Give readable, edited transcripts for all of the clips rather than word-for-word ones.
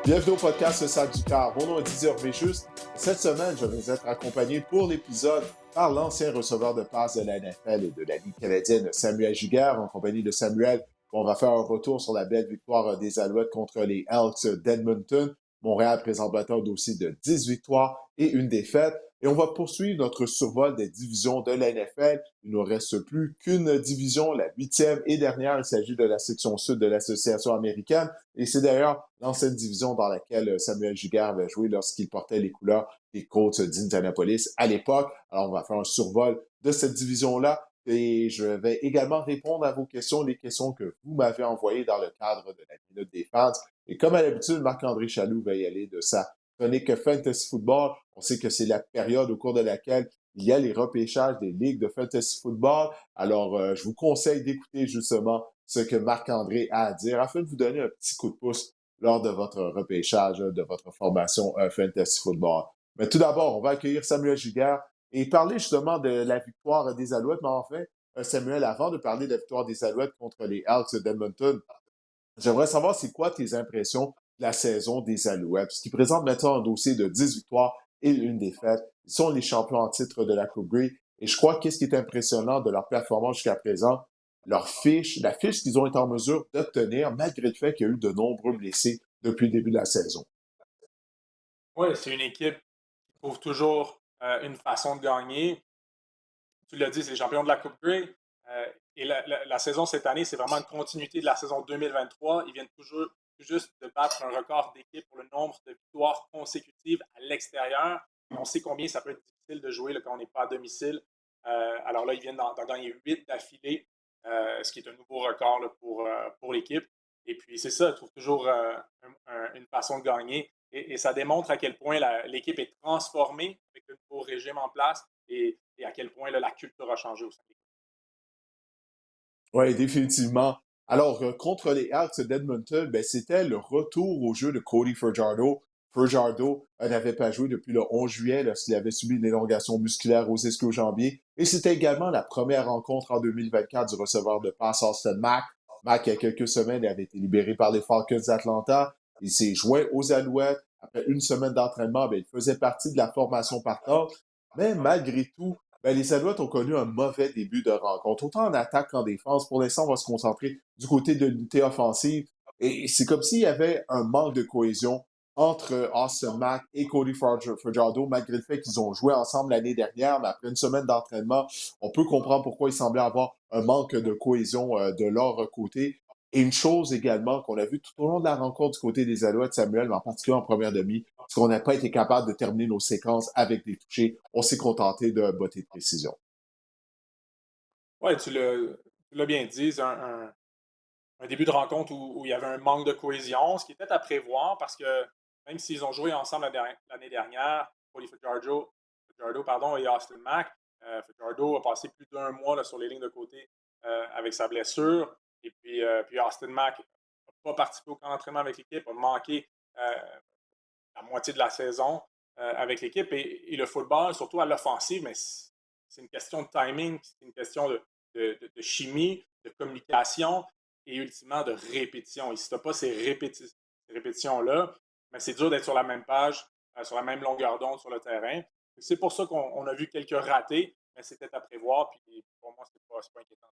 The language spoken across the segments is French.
Bienvenue au podcast Le Sac du Car. Mon nom est Didier Orvé-Juste. Cette semaine, je vais être accompagné pour l'épisode par l'ancien receveur de passe de la NFL et de la Ligue canadienne, Samuel Giguère. En compagnie de Samuel, on va faire un retour sur la belle victoire des Alouettes contre les Elks d'Edmonton. Montréal présente un dossier de 10 victoires et une défaite. Et on va poursuivre notre survol des divisions de la NFL. Il ne nous reste plus qu'une division, la 8e et dernière. Il s'agit de la section sud de l'Association américaine. Et c'est d'ailleurs l'ancienne division dans laquelle Samuel Giguère avait joué lorsqu'il portait les couleurs des Colts d'Indianapolis à l'époque. Alors, on va faire un survol de cette division-là. Et je vais également répondre à vos questions, les questions que vous m'avez envoyées dans le cadre de la Minute des fans. Et comme à l'habitude, Marc-André Chaloux va y aller de sa chronique Fantasy Football. On sait que c'est la période au cours de laquelle il y a les repêchages des ligues de Fantasy Football. Alors, je vous conseille d'écouter justement ce que Marc-André a à dire afin de vous donner un petit coup de pouce lors de votre repêchage, de votre formation Fantasy Football. Mais tout d'abord, on va accueillir Samuel Giguère et parler justement de la victoire des Alouettes. Mais enfin, Samuel, avant de parler de la victoire des Alouettes contre les Elks d'Edmonton, j'aimerais savoir c'est quoi tes impressions de la saison des Alouettes, parce qu'ils présentent maintenant un dossier de 10 victoires et une défaite. Ils sont les champions en titre de la Coupe Grey. Et je crois que qu'est-ce qui est impressionnant de leur performance jusqu'à présent, leur fiche, la fiche qu'ils ont été en mesure d'obtenir, malgré le fait qu'il y a eu de nombreux blessés depuis le début de la saison. Oui, c'est une équipe qui trouve toujours une façon de gagner. Tu l'as dit, c'est les champions de la Coupe Grey. Et la saison cette année, c'est vraiment une continuité de la saison 2023. Ils viennent toujours juste de battre un record d'équipe pour le nombre de victoires consécutives à l'extérieur. On sait combien ça peut être difficile de jouer là, quand on n'est pas à domicile. Alors là, ils viennent d'en gagner 8 d'affilée, ce qui est un nouveau record là, pour l'équipe. Et puis, c'est ça, ils trouvent toujours une façon de gagner. Et ça démontre à quel point l'équipe est transformée avec le nouveau régime en place et à quel point là, la culture a changé au sein de l'équipe. Oui, définitivement. Alors, contre les Elks d'Edmonton, ben, c'était le retour au jeu de Cody Fajardo. Fajardo n'avait pas joué depuis le 11 juillet lorsqu'il avait subi une élongation musculaire aux ischio-jambiers. Et c'était également la première rencontre en 2024 du receveur de passe Austin Mack. Mack, il y a quelques semaines, avait été libéré par les Falcons d'Atlanta. Il s'est joint aux Alouettes. Après une semaine d'entraînement, ben, il faisait partie de la formation partante. Mais malgré tout, ben, les Alouettes ont connu un mauvais début de rencontre, autant en attaque qu'en défense. Pour l'instant, on va se concentrer du côté de l'unité offensive. Et c'est comme s'il y avait un manque de cohésion entre Austin Mack et Cody Fajardo, malgré le fait qu'ils ont joué ensemble l'année dernière. Mais après une semaine d'entraînement, on peut comprendre pourquoi il semblait avoir un manque de cohésion de leur côté. Et une chose également qu'on a vu tout au long de la rencontre du côté des Alouettes, Samuel, mais en particulier en première demi, c'est qu'on n'a pas été capable de terminer nos séquences avec des touchés. On s'est contenté de botter de précision. Oui, tu l'as bien dit, c'est un début de rencontre où il y avait un manque de cohésion, ce qui était à prévoir parce que même s'ils ont joué ensemble l'année dernière, Cody Fajardo pardon, et Austin Mack, Fajardo a passé plus d'un mois là, sur les lignes de côté avec sa blessure. Et puis Austin Mack n'a pas participé au camp d'entraînement avec l'équipe, a manqué la moitié de la saison avec l'équipe. Et le football, surtout à l'offensive, mais c'est une question de timing, c'est une question de chimie, de communication et ultimement de répétition. Et si tu n'as pas ces répétitions-là, ben c'est dur d'être sur la même page, sur la même longueur d'onde sur le terrain. C'est pour ça qu'on a vu quelques ratés, mais c'était à prévoir. Puis pour moi, c'est pas inquiétant.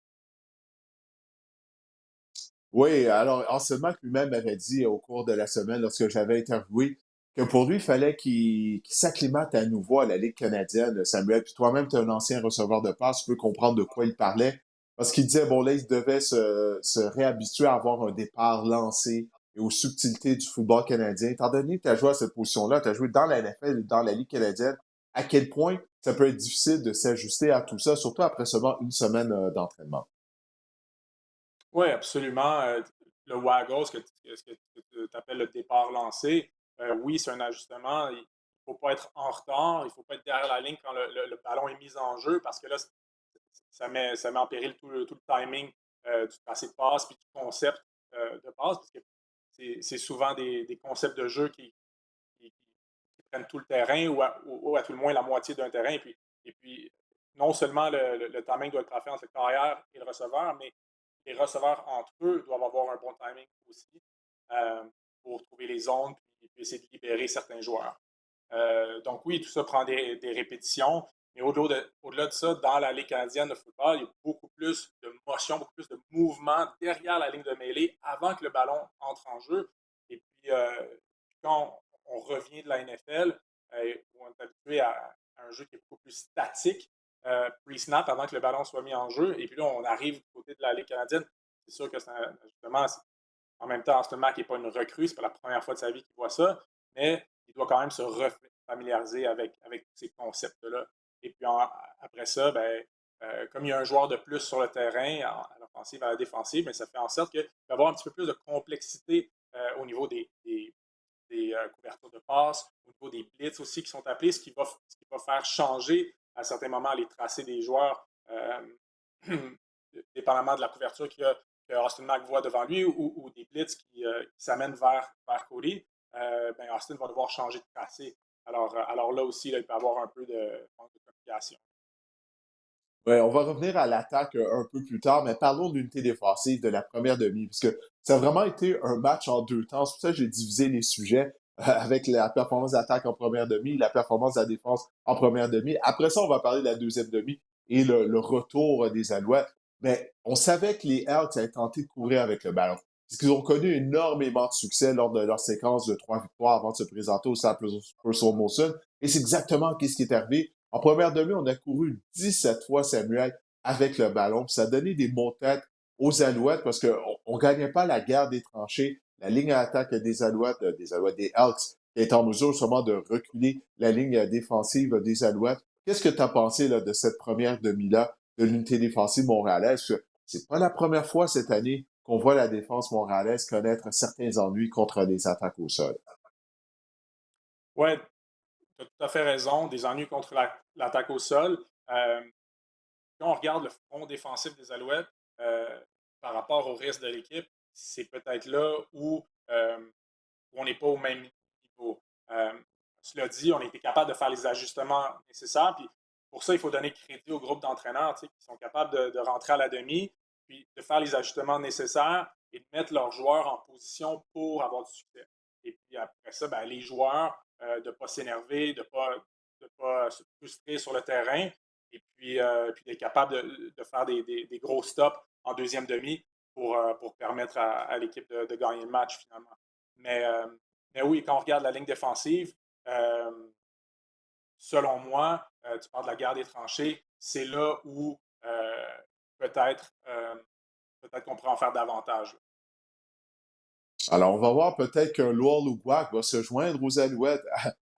Oui, alors Anselmack lui-même avait dit au cours de la semaine, lorsque j'avais interviewé, que pour lui, il fallait qu'il s'acclimate à nouveau à la Ligue canadienne, Samuel. Puis toi-même, tu es un ancien receveur de passe, tu peux comprendre de quoi il parlait. Parce qu'il disait, bon, là, il devait se réhabituer à avoir un départ lancé et aux subtilités du football canadien. Étant donné que tu as joué à cette position-là, tu as joué dans la NFL et dans la Ligue canadienne, à quel point ça peut être difficile de s'ajuster à tout ça, surtout après seulement une semaine d'entraînement. Oui, absolument. Le Waggles, ce que tu appelles le départ lancé, oui, c'est un ajustement. Il ne faut pas être en retard, il ne faut pas être derrière la ligne quand le ballon est mis en jeu parce que là, ça met en péril tout le timing du tracé de passe puis du concept de passe parce que c'est souvent des concepts de jeu qui prennent tout le terrain ou à tout le moins la moitié d'un terrain. Et puis non seulement le timing doit être parfait entre le carrière et le receveur, mais les receveurs entre eux doivent avoir un bon timing aussi euh, pour trouver les zones puis essayer de libérer certains joueurs. Donc oui, tout ça prend des répétitions. Mais au-delà de ça, dans la Ligue canadienne de football, il y a beaucoup plus de motion, beaucoup plus de mouvement derrière la ligne de mêlée avant que le ballon entre en jeu. Et puis, quand on revient de la NFL, où on est habitué à un jeu qui est beaucoup plus statique, pre-snap, avant que le ballon soit mis en jeu. Et puis là, on arrive du côté de la Ligue canadienne. C'est sûr que justement, en même temps, Austin Mack n'est pas une recrue, c'est pas la première fois de sa vie qu'il voit ça, mais il doit quand même se familiariser avec tous ces concepts-là. Et puis après ça, comme il y a un joueur de plus sur le terrain, à l'offensive, à la défensive, mais ça fait en sorte qu'il va y avoir un petit peu plus de complexité au niveau des couvertures de passe, au niveau des blitz aussi qui sont appelés, ce qui va faire changer à certains moments les tracés des joueurs, dépendamment de la couverture que Austin Mack voit devant lui ou des blitz qui s'amènent vers Cody. Austin va devoir changer de tracé. Alors là aussi, là, il peut y avoir un peu de manque de communication. Ouais, on va revenir à l'attaque un peu plus tard, mais parlons de l'unité défensive de la première demi, parce que ça a vraiment été un match en deux temps. C'est pour ça que j'ai divisé les sujets avec la performance d'attaque en première demi, la performance de la défense en première demi. Après ça, on va parler de la deuxième demi et le retour des Alouettes. Mais on savait que les Elks avaient tenté de courir avec le ballon. Parce qu'ils ont connu énormément de succès lors de leur séquence de 3 victoires avant de se présenter au Stade Russell Molson. Et c'est exactement ce qui est arrivé. En première demi, on a couru 17 fois Samuel avec le ballon. Puis ça a donné des mots-têtes aux Alouettes parce qu'on ne gagnait pas la guerre des tranchées. La ligne à attaque des Alouettes, des Elks, qui est en mesure seulement de reculer la ligne défensive des Alouettes. Qu'est-ce que tu as pensé là, de cette première demi-là de l'unité défensive montréalaise? C'est pas la première fois cette année qu'on voit la défense montréalaise connaître certains ennuis contre les attaques au sol. Ouais, tu as tout à fait raison. Des ennuis contre l'attaque au sol. Quand on regarde le front défensif des Alouettes par rapport au reste de l'équipe, c'est peut-être là où on n'est pas au même niveau. Cela dit, on a été capable de faire les ajustements nécessaires. Puis pour ça, il faut donner crédit au groupe d'entraîneurs qui sont capables de rentrer à la demi, puis de faire les ajustements nécessaires et de mettre leurs joueurs en position pour avoir du succès. Et puis après ça, les joueurs, de ne pas s'énerver, de pas se frustrer sur le terrain, et puis d'être capable de faire des gros stops en deuxième demi pour permettre à l'équipe de gagner le match finalement. Mais, euh, mais oui, quand on regarde la ligne défensive, euh, selon moi, tu parles de la guerre des tranchées, c'est là où peut-être peut-être qu'on pourrait en faire davantage. Alors, on va voir peut-être qu'un Lowell Uguak va se joindre aux Alouettes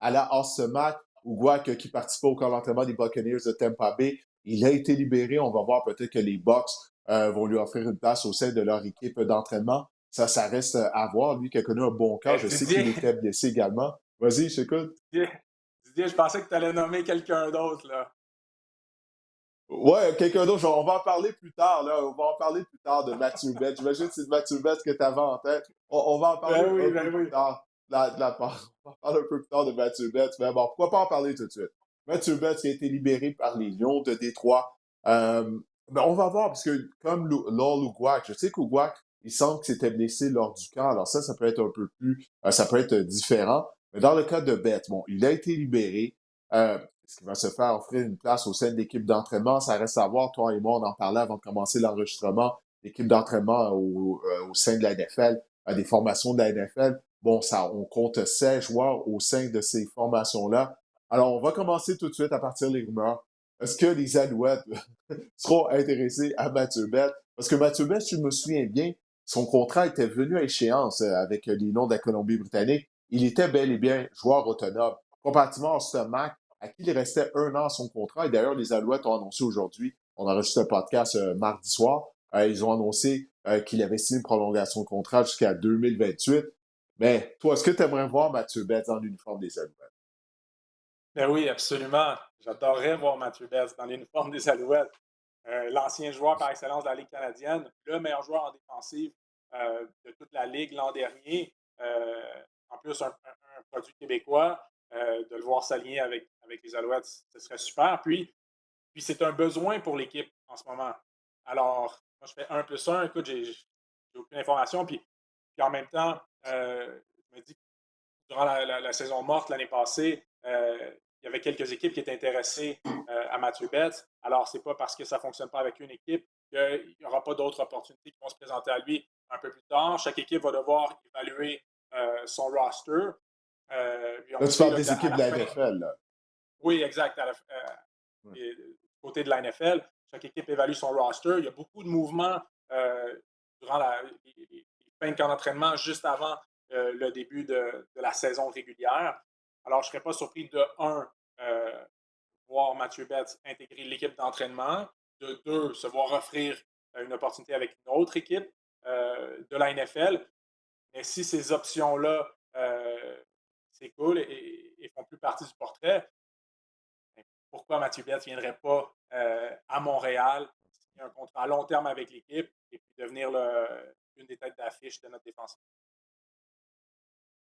à la Osemac. Uguak qui participait au camp d'entraînement des Buccaneers de Tampa Bay. Il a été libéré. On va voir peut-être que les Bucs vont lui offrir une place au sein de leur équipe d'entraînement. Ça reste à voir. Lui qui a connu un bon camp, je sais qu'il Didier, était blessé également. Vas-y, je t'écoute. Didier, Didier, je pensais que tu allais nommer quelqu'un d'autre, là. Ouais, quelqu'un d'autre, on va en parler plus tard, là. On va en parler plus tard de Mathieu Bett. J'imagine que c'est Mathieu Bett que tu avais en tête. On va en parler Ben oui, un peu ben plus oui. tard. On va en parler un peu plus tard de Mathieu Bett. Mais bon, pourquoi pas en parler tout de suite? Mathieu Bett qui a été libéré par les Lions de Détroit. On va voir, parce que comme Lord Uguak, je sais qu'Uguak, il semble que c'était blessé lors du camp. Alors ça peut être un peu plus, ça peut être différent. Mais dans le cas de Bett, bon, il a été libéré. Est-ce qu'il va se faire offrir une place au sein de l'équipe d'entraînement? Ça reste à voir. Toi et moi, on en parlait avant de commencer l'enregistrement. L'équipe d'entraînement au sein de la NFL, des formations de la NFL. Bon, on compte 16 joueurs au sein de ces formations-là. Alors, on va commencer tout de suite à partir des rumeurs. Est-ce que les Alouettes seront intéressés à Mathieu Bett? Parce que Mathieu Bett, si je me souviens bien, son contrat était venu à échéance avec les noms de la Colombie-Britannique. Il était bel et bien joueur autonome. Comparativement à Stomac, à qui il restait 1 an à son contrat. Et d'ailleurs, les Alouettes ont annoncé aujourd'hui, on enregistre un podcast mardi soir, ils ont annoncé qu'il avait signé une prolongation de contrat jusqu'à 2028. Mais toi, est-ce que tu aimerais voir Mathieu Betts dans l'uniforme des Alouettes? Ben oui, absolument. J'adorerais voir Mathieu Betts dans l'uniforme des Alouettes. L'ancien joueur par excellence de la Ligue canadienne, le meilleur joueur en défensive de toute la Ligue l'an dernier. En plus, un produit québécois, de le voir s'aligner avec les Alouettes, ce serait super. Puis c'est un besoin pour l'équipe en ce moment. Alors, moi, je fais 1+1. Écoute, j'ai aucune information. Puis en même temps, je me dis durant la saison morte l'année passée, il y avait quelques équipes qui étaient intéressées à Matthew Betts. Alors, c'est pas parce que ça ne fonctionne pas avec une équipe qu'il n'y aura pas d'autres opportunités qui vont se présenter à lui un peu plus tard. Chaque équipe va devoir évaluer son roster. Puis on Là, tu sait parles là, des qu'à équipes la de la fin, NFL, là. oui, exact. Ouais. Et du côté de la NFL, chaque équipe évalue son roster. Il y a beaucoup de mouvements durant les fins de camp d'entraînement juste avant le début de la saison régulière. Alors, je ne serais pas surpris de, un, voir Mathieu Betts intégrer l'équipe d'entraînement, de deux, se voir offrir une opportunité avec une autre équipe de la NFL. Mais si ces options-là s'écoulent et font plus partie du portrait, pourquoi Mathieu Betts ne viendrait pas à Montréal, signer un contrat à long terme avec l'équipe et puis devenir une des têtes d'affiche de notre défense?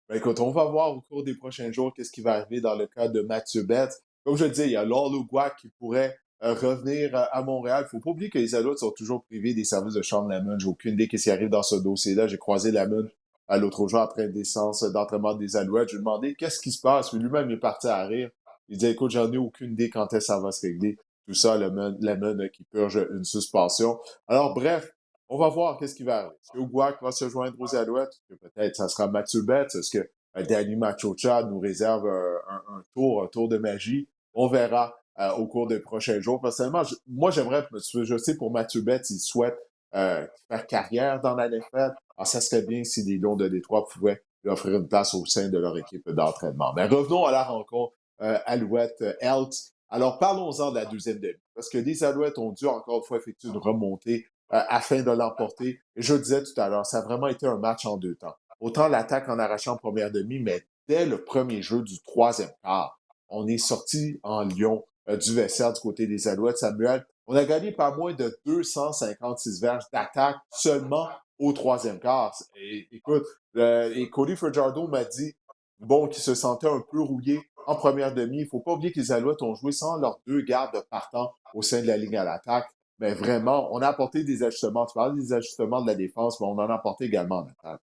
Ben, écoute, on va voir au cours des prochains jours qu'est-ce qui va arriver dans le cas de Mathieu Betts. Comme je le dis, il y a Laure Guac qui pourrait revenir à Montréal. Il ne faut pas oublier que les Alouettes sont toujours privés des services de Sean Lemon. J'ai aucune idée de ce qui arrive dans ce dossier-là. J'ai croisé Lemon l'autre jour après une séance d'entraînement des Alouettes. Je lui ai demandé qu'est-ce qui se passe. Puis lui-même il est parti à rire. Il dit, écoute, j'en ai aucune idée quand est-ce que ça va se régler. Tout ça, Lemon qui purge une suspension. Alors, bref, on va voir qu'est-ce qui va arriver. Est-ce que Guac va se joindre aux Alouettes? Est-ce que peut-être ça sera Mathieu Betts? Est-ce que Danny Machocha nous réserve un tour de magie? On verra au cours des prochains jours. Personnellement, moi, j'aimerais, je sais pour Mathieu Betts, il souhaite faire carrière dans la NFL. Alors, ça serait bien si les Lions de Détroit pouvaient lui offrir une place au sein de leur équipe d'entraînement. Mais revenons à la rencontre Alouette-Health. Alors, parlons-en de la deuxième demi. Parce que les Alouettes ont dû encore une fois effectuer une remontée afin de l'emporter. Et je le disais tout à l'heure, ça a vraiment été un match en deux temps. Autant l'attaque en arrachant en première demi, mais dès le premier jeu du troisième quart, on est sorti en lion du vestiaire du côté des Alouettes. Samuel, on a gagné pas moins de 256 verges d'attaque seulement au troisième quart. Et, écoute, et Cody Fajardo m'a dit, bon, qu'il se sentait un peu rouillé en première demi. Il ne faut pas oublier que les Alouettes ont joué sans leurs deux gardes partants au sein de la ligne à l'attaque. Mais vraiment, on a apporté des ajustements. Tu parlais des ajustements de la défense, mais on en a apporté également en attaque.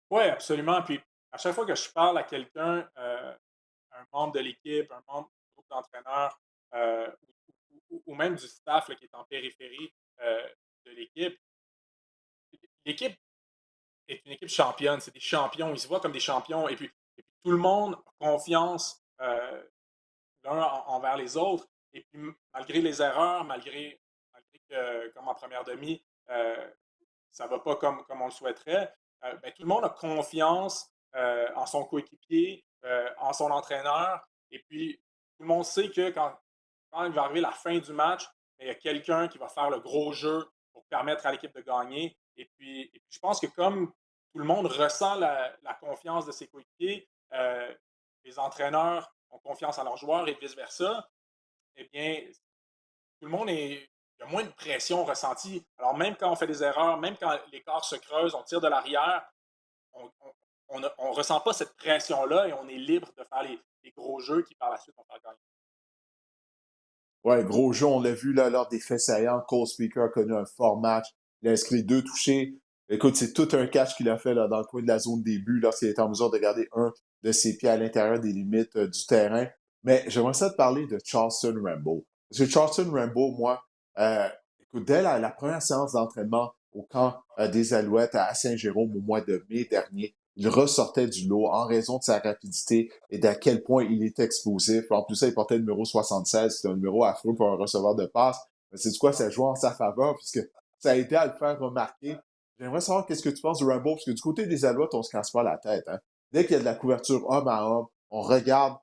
Oui, absolument. Puis à chaque fois que je parle à quelqu'un, un membre de l'équipe, un membre du groupe d'entraîneurs ou même du staff là, qui est en périphérie de l'équipe, l'équipe est une équipe championne. C'est des champions. Ils se voient comme des champions. Et puis tout le monde a confiance l'un envers les autres. Et puis malgré les erreurs, malgré que, comme en première demi, ça ne va pas comme on le souhaiterait, ben, tout le monde a confiance en son coéquipier, en son entraîneur. Et puis, tout le monde sait que quand il va arriver la fin du match, ben, il y a quelqu'un qui va faire le gros jeu pour permettre à l'équipe de gagner. Et puis, je pense que comme tout le monde ressent la confiance de ses coéquipiers, les entraîneurs ont confiance en leurs joueurs et vice-versa, eh bien, tout le monde est. Il y a moins de pression ressentie. Alors, même quand on fait des erreurs, même quand l'écart se creuse, on tire de l'arrière, on ne ressent pas cette pression-là et on est libre de faire les gros jeux qui, par la suite, vont faire gagner. Ouais, gros jeu, on l'a vu là, lors des faits saillants. Cole Speaker a connu un fort match. Il a inscrit deux touchés. Écoute, c'est tout un catch qu'il a fait là, dans le coin de la zone début lorsqu'il était en mesure de garder un de ses pieds à l'intérieur des limites du terrain. Mais j'aimerais ça te parler de Charleston Rambo. Parce que Charleston Rambo, moi, euh, écoute, dès la première séance d'entraînement au camp des Alouettes à Saint-Jérôme au mois de mai dernier, il ressortait du lot en raison de sa rapidité et d'à quel point il est explosif. En plus, ça, il portait le numéro 76, c'est un numéro affreux pour un receveur de passe. Mais c'est quoi, ça joue en sa faveur, puisque ça a été à le faire remarquer. J'aimerais savoir qu'est-ce que tu penses du Rambo, parce que du côté des Alouettes, on se casse pas la tête. Hein. Dès qu'il y a de la couverture homme à homme, on regarde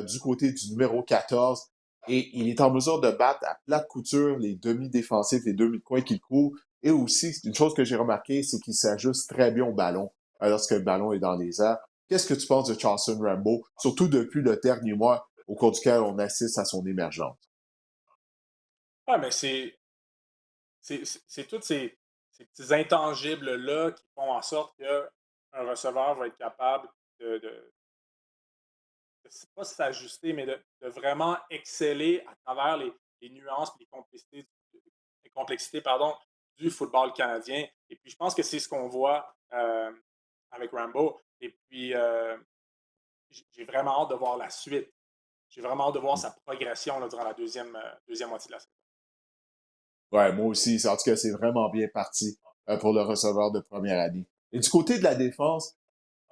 du côté du numéro 14 et il est en mesure de battre à plate couture les demi-défensifs, les demi-coins qu'il court. Et aussi, une chose que j'ai remarqué, c'est qu'il s'ajuste très bien au ballon lorsque le ballon est dans les airs. Qu'est-ce que tu penses de Charleston Rambo, surtout depuis le dernier mois au cours duquel on assiste à son émergence? Ouais, mais c'est tous ces petits intangibles-là qui font en sorte qu'un receveur va être capable pas s'ajuster, mais de vraiment exceller à travers les nuances et les complexités pardon, du football canadien. Et puis, je pense que c'est ce qu'on voit avec Rambo. Et puis, j'ai vraiment hâte de voir la suite. J'ai vraiment hâte de voir sa progression là, durant la deuxième moitié de la saison. Ouais, moi aussi. En tout cas, c'est vraiment bien parti pour le receveur de première année. Et du côté de la défense,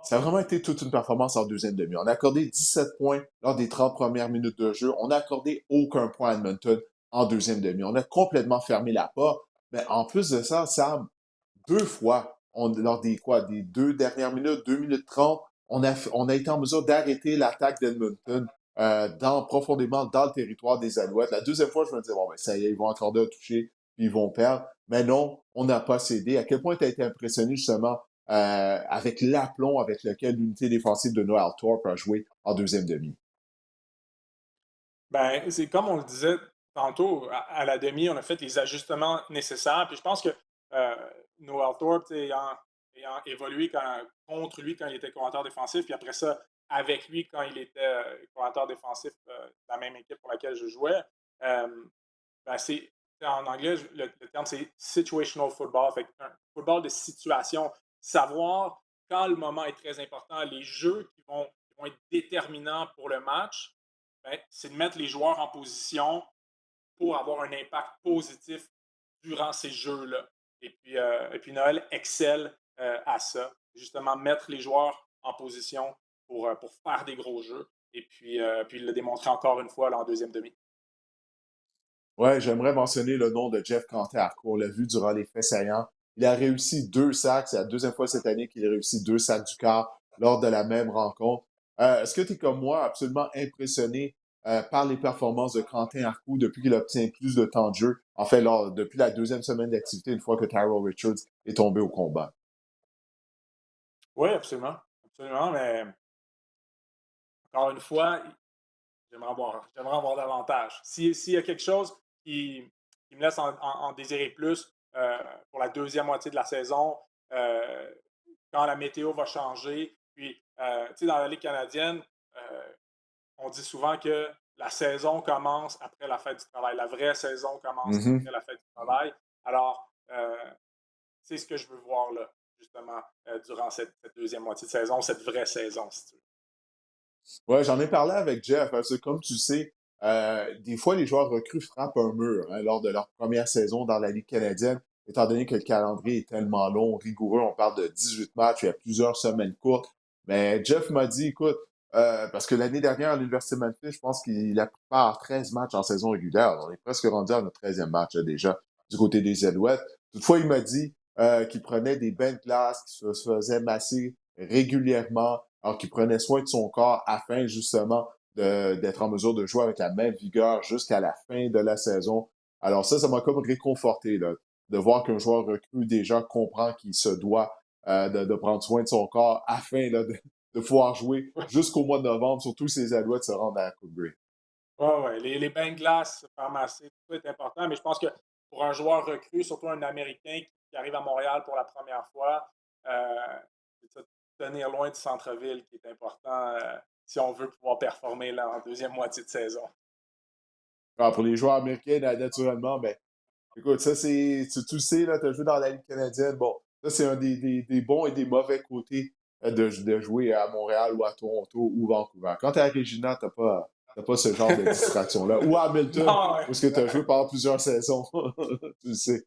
ça a vraiment été toute une performance en deuxième demi. On a accordé 17 points lors des 30 premières minutes de jeu. On n'a accordé aucun point à Edmonton en deuxième demi. On a complètement fermé la porte. Mais en plus de ça, Sam, deux fois, lors des deux dernières minutes, 2 minutes 30, on a été en mesure d'arrêter l'attaque d'Edmonton profondément dans le territoire des Alouettes. La deuxième fois, je me disais, bon, ben, ça y est, ils vont accorder un toucher, puis ils vont perdre. Mais non, on n'a pas cédé. À quel point tu as été impressionné justement avec l'aplomb avec lequel l'unité défensive de Noel Thorpe a joué en deuxième demi? Ben, c'est comme on le disait tantôt, à la demi, on a fait les ajustements nécessaires. Puis je pense que euh, Noel Thorpe, ayant évolué contre lui quand il était coordinateur défensif, puis après ça, avec lui quand il était coordinateur défensif de la même équipe pour laquelle je jouais, ben en anglais, le terme c'est situational football, fait un football de situation. Savoir quand le moment est très important, les jeux qui vont être déterminants pour le match, ben, c'est de mettre les joueurs en position pour avoir un impact positif durant ces jeux-là. Et puis Noël excelle à ça, justement mettre les joueurs en position pour faire des gros jeux. Et puis il l'a démontré encore une fois là, en deuxième demi. Ouais, j'aimerais mentionner le nom de Jeff Cantar-Arco. On l'a vu durant les faits saillants. Il a réussi 2 sacs. C'est la deuxième fois cette année qu'il a réussi 2 sacs du quart lors de la même rencontre. Est-ce que tu es comme moi absolument impressionné par les performances de Quentin Arcou depuis qu'il obtient plus de temps de jeu? En fait, depuis la deuxième semaine d'activité, une fois que Tyrell Richards est tombé au combat. Oui, absolument. Absolument, mais encore une fois, j'aimerais avoir davantage. S'il y a quelque chose qui me laisse en désirer plus pour la deuxième moitié de la saison, euh, quand la météo va changer, puis, tu sais, dans la Ligue canadienne, euh, on dit souvent que la saison commence après la fête du travail. La vraie saison commence Mhm. après la fête du travail. Alors, c'est ce que je veux voir là, justement, durant cette deuxième moitié de saison, cette vraie saison, si tu veux. Ouais, j'en ai parlé avec Jeff, parce que comme tu sais, des fois, les joueurs recrues frappent un mur lors de leur première saison dans la Ligue canadienne, étant donné que le calendrier est tellement long, rigoureux. On parle de 18 matchs, il y a plusieurs semaines courtes. Mais Jeff m'a dit, écoute, parce que l'année dernière, à l'Université de Memphis, je pense qu'il a pris part à 13 matchs en saison régulière. On est presque rendu à notre 13e match déjà du côté des Alouettes. Toutefois, il m'a dit qu'il prenait des bains de glace, qu'il se faisait masser régulièrement, alors qu'il prenait soin de son corps afin justement d'être en mesure de jouer avec la même vigueur jusqu'à la fin de la saison. Alors ça m'a comme réconforté là, de voir qu'un joueur recru déjà comprend qu'il se doit de prendre soin de son corps afin là, de pouvoir jouer jusqu'au mois de novembre, surtout si les Alouettes se rendent à la Coupe Grey. Ouais, ouais. Les bains de glace, faire masser, tout ça est important, mais je pense que pour un joueur recru, surtout un Américain qui arrive à Montréal pour la première fois, c'est ça, tenir loin du centre-ville qui est important si on veut pouvoir performer là, en deuxième moitié de saison. Alors, pour les joueurs américains, naturellement, ben, écoute, ça tu le sais, là, tu as joué dans la Ligue canadienne. Bon, ça c'est un des bons et des mauvais côtés de jouer à Montréal ou à Toronto ou Vancouver. Quand tu es à Regina, t'as pas ce genre de distraction-là. Ou à Hamilton, Non, ouais. où est-ce que tu as joué pendant plusieurs saisons. Tu le sais.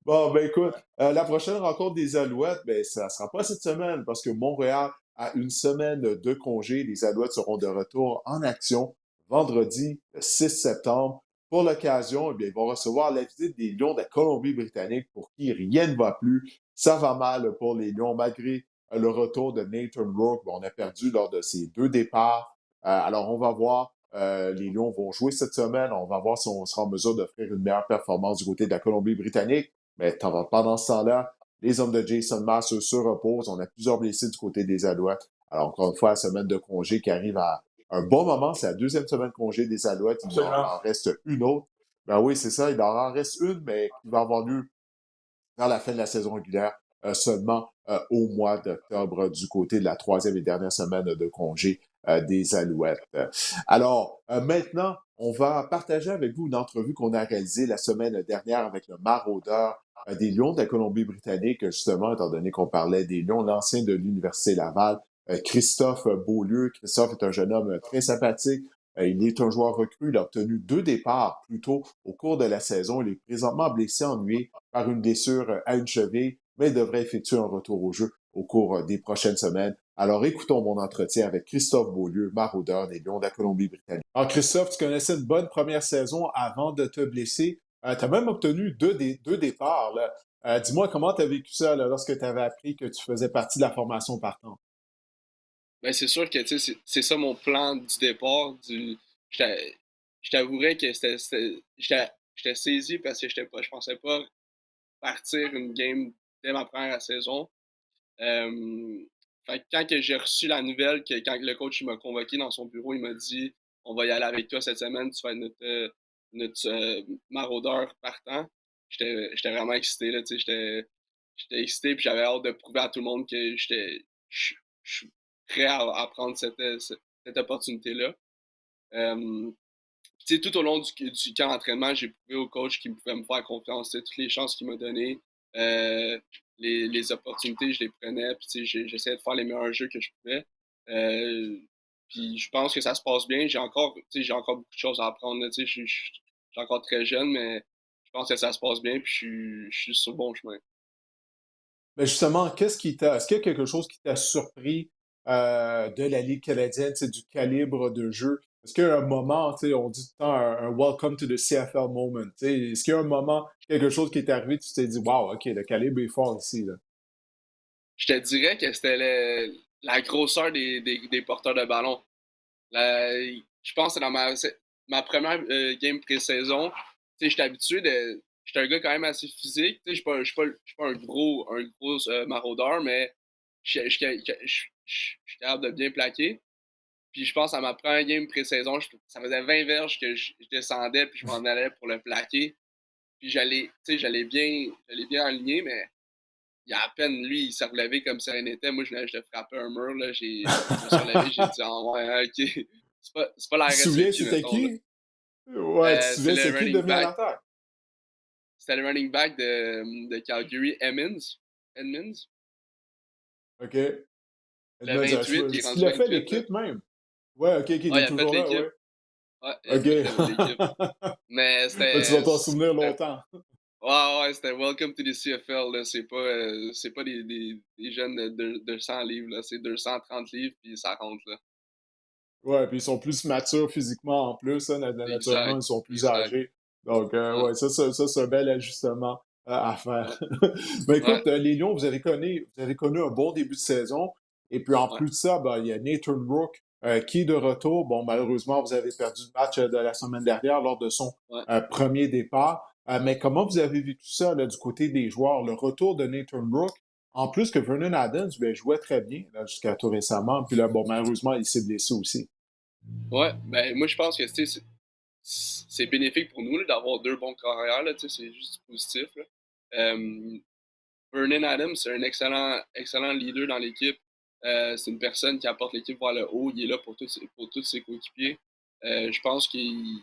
Bon, ben écoute, la prochaine rencontre des Alouettes, ben ça sera pas cette semaine parce que Montréal a une semaine de congé. Les Alouettes seront de retour en action vendredi 6 septembre. Pour l'occasion, eh bien, ils vont recevoir la visite des Lions de la Colombie-Britannique pour qui rien ne va plus. Ça va mal pour les Lions malgré le retour de Nathan Rourke. Bon, on a perdu lors de ces 2 départs. Alors, on va voir. Les Lions vont jouer cette semaine. On va voir si on sera en mesure d'offrir une meilleure performance du côté de la Colombie-Britannique. Mais pendant ce temps-là, les hommes de Jason Maas se reposent. On a plusieurs blessés du côté des Alouettes. Alors, encore une fois, la semaine de congé qui arrive à un bon moment. C'est la deuxième semaine de congé des Alouettes. Il Absolument. en reste une autre. Ben oui, c'est ça. Il en reste une, mais qui va avoir lieu vers la fin de la saison régulière, seulement au mois d'octobre du côté de la troisième et dernière semaine de congé des Alouettes. Alors, maintenant, on va partager avec vous une entrevue qu'on a réalisée la semaine dernière avec le maraudeur des Lions de la Colombie-Britannique, justement, étant donné qu'on parlait des Lions, l'ancien de l'Université Laval, Christophe Beaulieu. Christophe est un jeune homme très sympathique. Il est un joueur recru. Il a obtenu 2 départs plus tôt au cours de la saison. Il est présentement blessé, ennuyé par une blessure à une cheville, mais il devrait effectuer un retour au jeu au cours des prochaines semaines. Alors, écoutons mon entretien avec Christophe Beaulieu, maraudeur des Lions de la Colombie-Britannique. Alors, Christophe, tu connaissais une bonne première saison avant de te blesser. Tu as même obtenu deux départs, là. Dis-moi comment tu as vécu ça là, lorsque tu avais appris que tu faisais partie de la formation partant. Ben, c'est sûr que c'est ça mon plan du départ. Je t'a- je t'avouerais que j'étais saisi parce que je pensais pas partir une game dès ma première saison. Euh, Fait que quand que j'ai reçu la nouvelle, que quand le coach il m'a convoqué dans son bureau, il m'a dit on va y aller avec toi cette semaine, tu vas être notre maraudeur partant. J'étais vraiment excité, là, tu sais, j'étais excité, puis j'avais hâte de prouver à tout le monde que je suis prêt à prendre cette opportunité-là. Euh, Tu sais, tout au long du camp d'entraînement, j'ai prouvé au coach qu'il pouvait me faire confiance. Tu sais, toutes les chances qu'il m'a données, euh, les opportunités, je les prenais. Puis, tu sais, j'essayais de faire les meilleurs jeux que je pouvais. Euh, Puis, je pense que ça se passe bien. J'ai encore beaucoup de choses à apprendre. Là, tu sais, je suis encore très jeune, mais je pense que ça se passe bien. Puis, je suis sur le bon chemin. Mais justement, est-ce qu'il y a quelque chose qui t'a surpris de la Ligue canadienne, c'est du calibre de jeu? Est-ce qu'il y a un moment, tu sais, on dit tout le temps un welcome to the CFL moment, tu sais, est-ce qu'il y a un moment, quelque chose qui est arrivé, tu t'es dit, wow, OK, le calibre est fort ici, là. Je te dirais que c'était la grosseur des porteurs de ballon. Je pense que c'est ma première game pré-saison. J'étais habitué de. J'étais un gars quand même assez physique. Je suis pas un gros maraudeur, mais je suis capable de bien plaquer. Puis je pense à ma première game pré-saison, ça faisait 20 verges que je descendais puis je m'en allais pour le plaquer. Puis j'allais bien aligné, mais il y a à peine lui, il s'est relevé comme si rien n'était. Moi, je frappais un mur. Là. Je me suis relevé, j'ai dit, ah ouais, ok. C'est pas la Tu te souviens, RSVQ, c'était mettons. Là. qui? Ouais, tu te C'est souviens, le c'est qui le running back. demi-amateur? C'était le running back de Calgary, Emmons. Edmonds. OK. Le Edmonds, 28, qui est est-ce rendu qu'il a fait 28, là. l'équipe même? Ouais, OK, OK, il Ah, il est a fait toujours là, l'équipe. ouais. Ouais, il a OK. fait l'équipe. Mais Ben, tu vas t'en souvenir c'était longtemps. ouais, ouais, c'était Welcome to the CFL, là. C'est pas des jeunes de 200 livres, là. C'est 230 livres, puis ça rentre, là. Ouais, puis ils sont plus matures physiquement en plus, hein, naturellement, Exact, ils sont plus exact. âgés. Donc, Ouais, ouais, ça c'est un bel ajustement à ouais, faire. Mais ouais, écoute, les Lions, vous avez connu un bon début de saison. Et puis en ouais, plus de ça, ben, il y a Nathan Rook qui est de retour. Bon, malheureusement, vous avez perdu le match de la semaine dernière lors de son ouais. premier départ. Mais comment vous avez vécu ça là, du côté des joueurs, le retour de Nathan Rook? En plus que Vernon Adams ben, jouait très bien là, jusqu'à tout récemment. Puis là, bon, malheureusement, il s'est blessé aussi. Ouais, ben moi je pense que tu sais, c'est bénéfique pour nous là, d'avoir deux bons carrières, là, tu sais, c'est juste du positif. Là. Euh, Vernon Adams, c'est un excellent leader dans l'équipe. C'est une personne qui apporte l'équipe vers le haut. Il est là pour tous ses coéquipiers. Je pense qu'il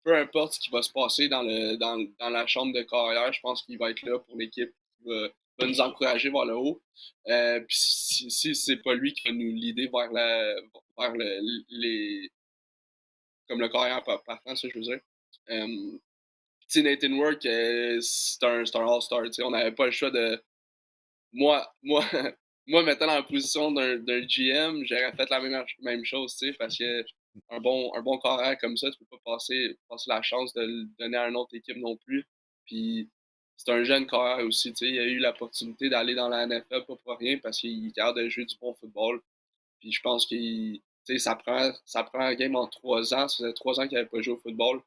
peu importe ce qui va se passer dans la chambre de carrière, je pense qu'il va être là pour l'équipe, va nous encourager vers le haut. Puis si c'est pas lui qui va nous leader vers comme le carrière partant, ça je veux dire. Tu sais, Nathan Work, c'est un All-Star. On n'avait pas le choix de. Moi, moi, moi, mettant dans la position d'un GM, j'aurais fait la même chose, tu sais, parce que un bon carrière comme ça, tu peux pas passer la chance de le donner à une autre équipe non plus. Puis c'est un jeune carrière aussi, tu sais, il a eu l'opportunité d'aller dans la NFL pas pour rien parce qu'il est capable de jouer du bon football. Puis je pense qu'il, tu sais, sa première game en 3 ans, ça faisait 3 ans qu'il n'avait pas joué au football.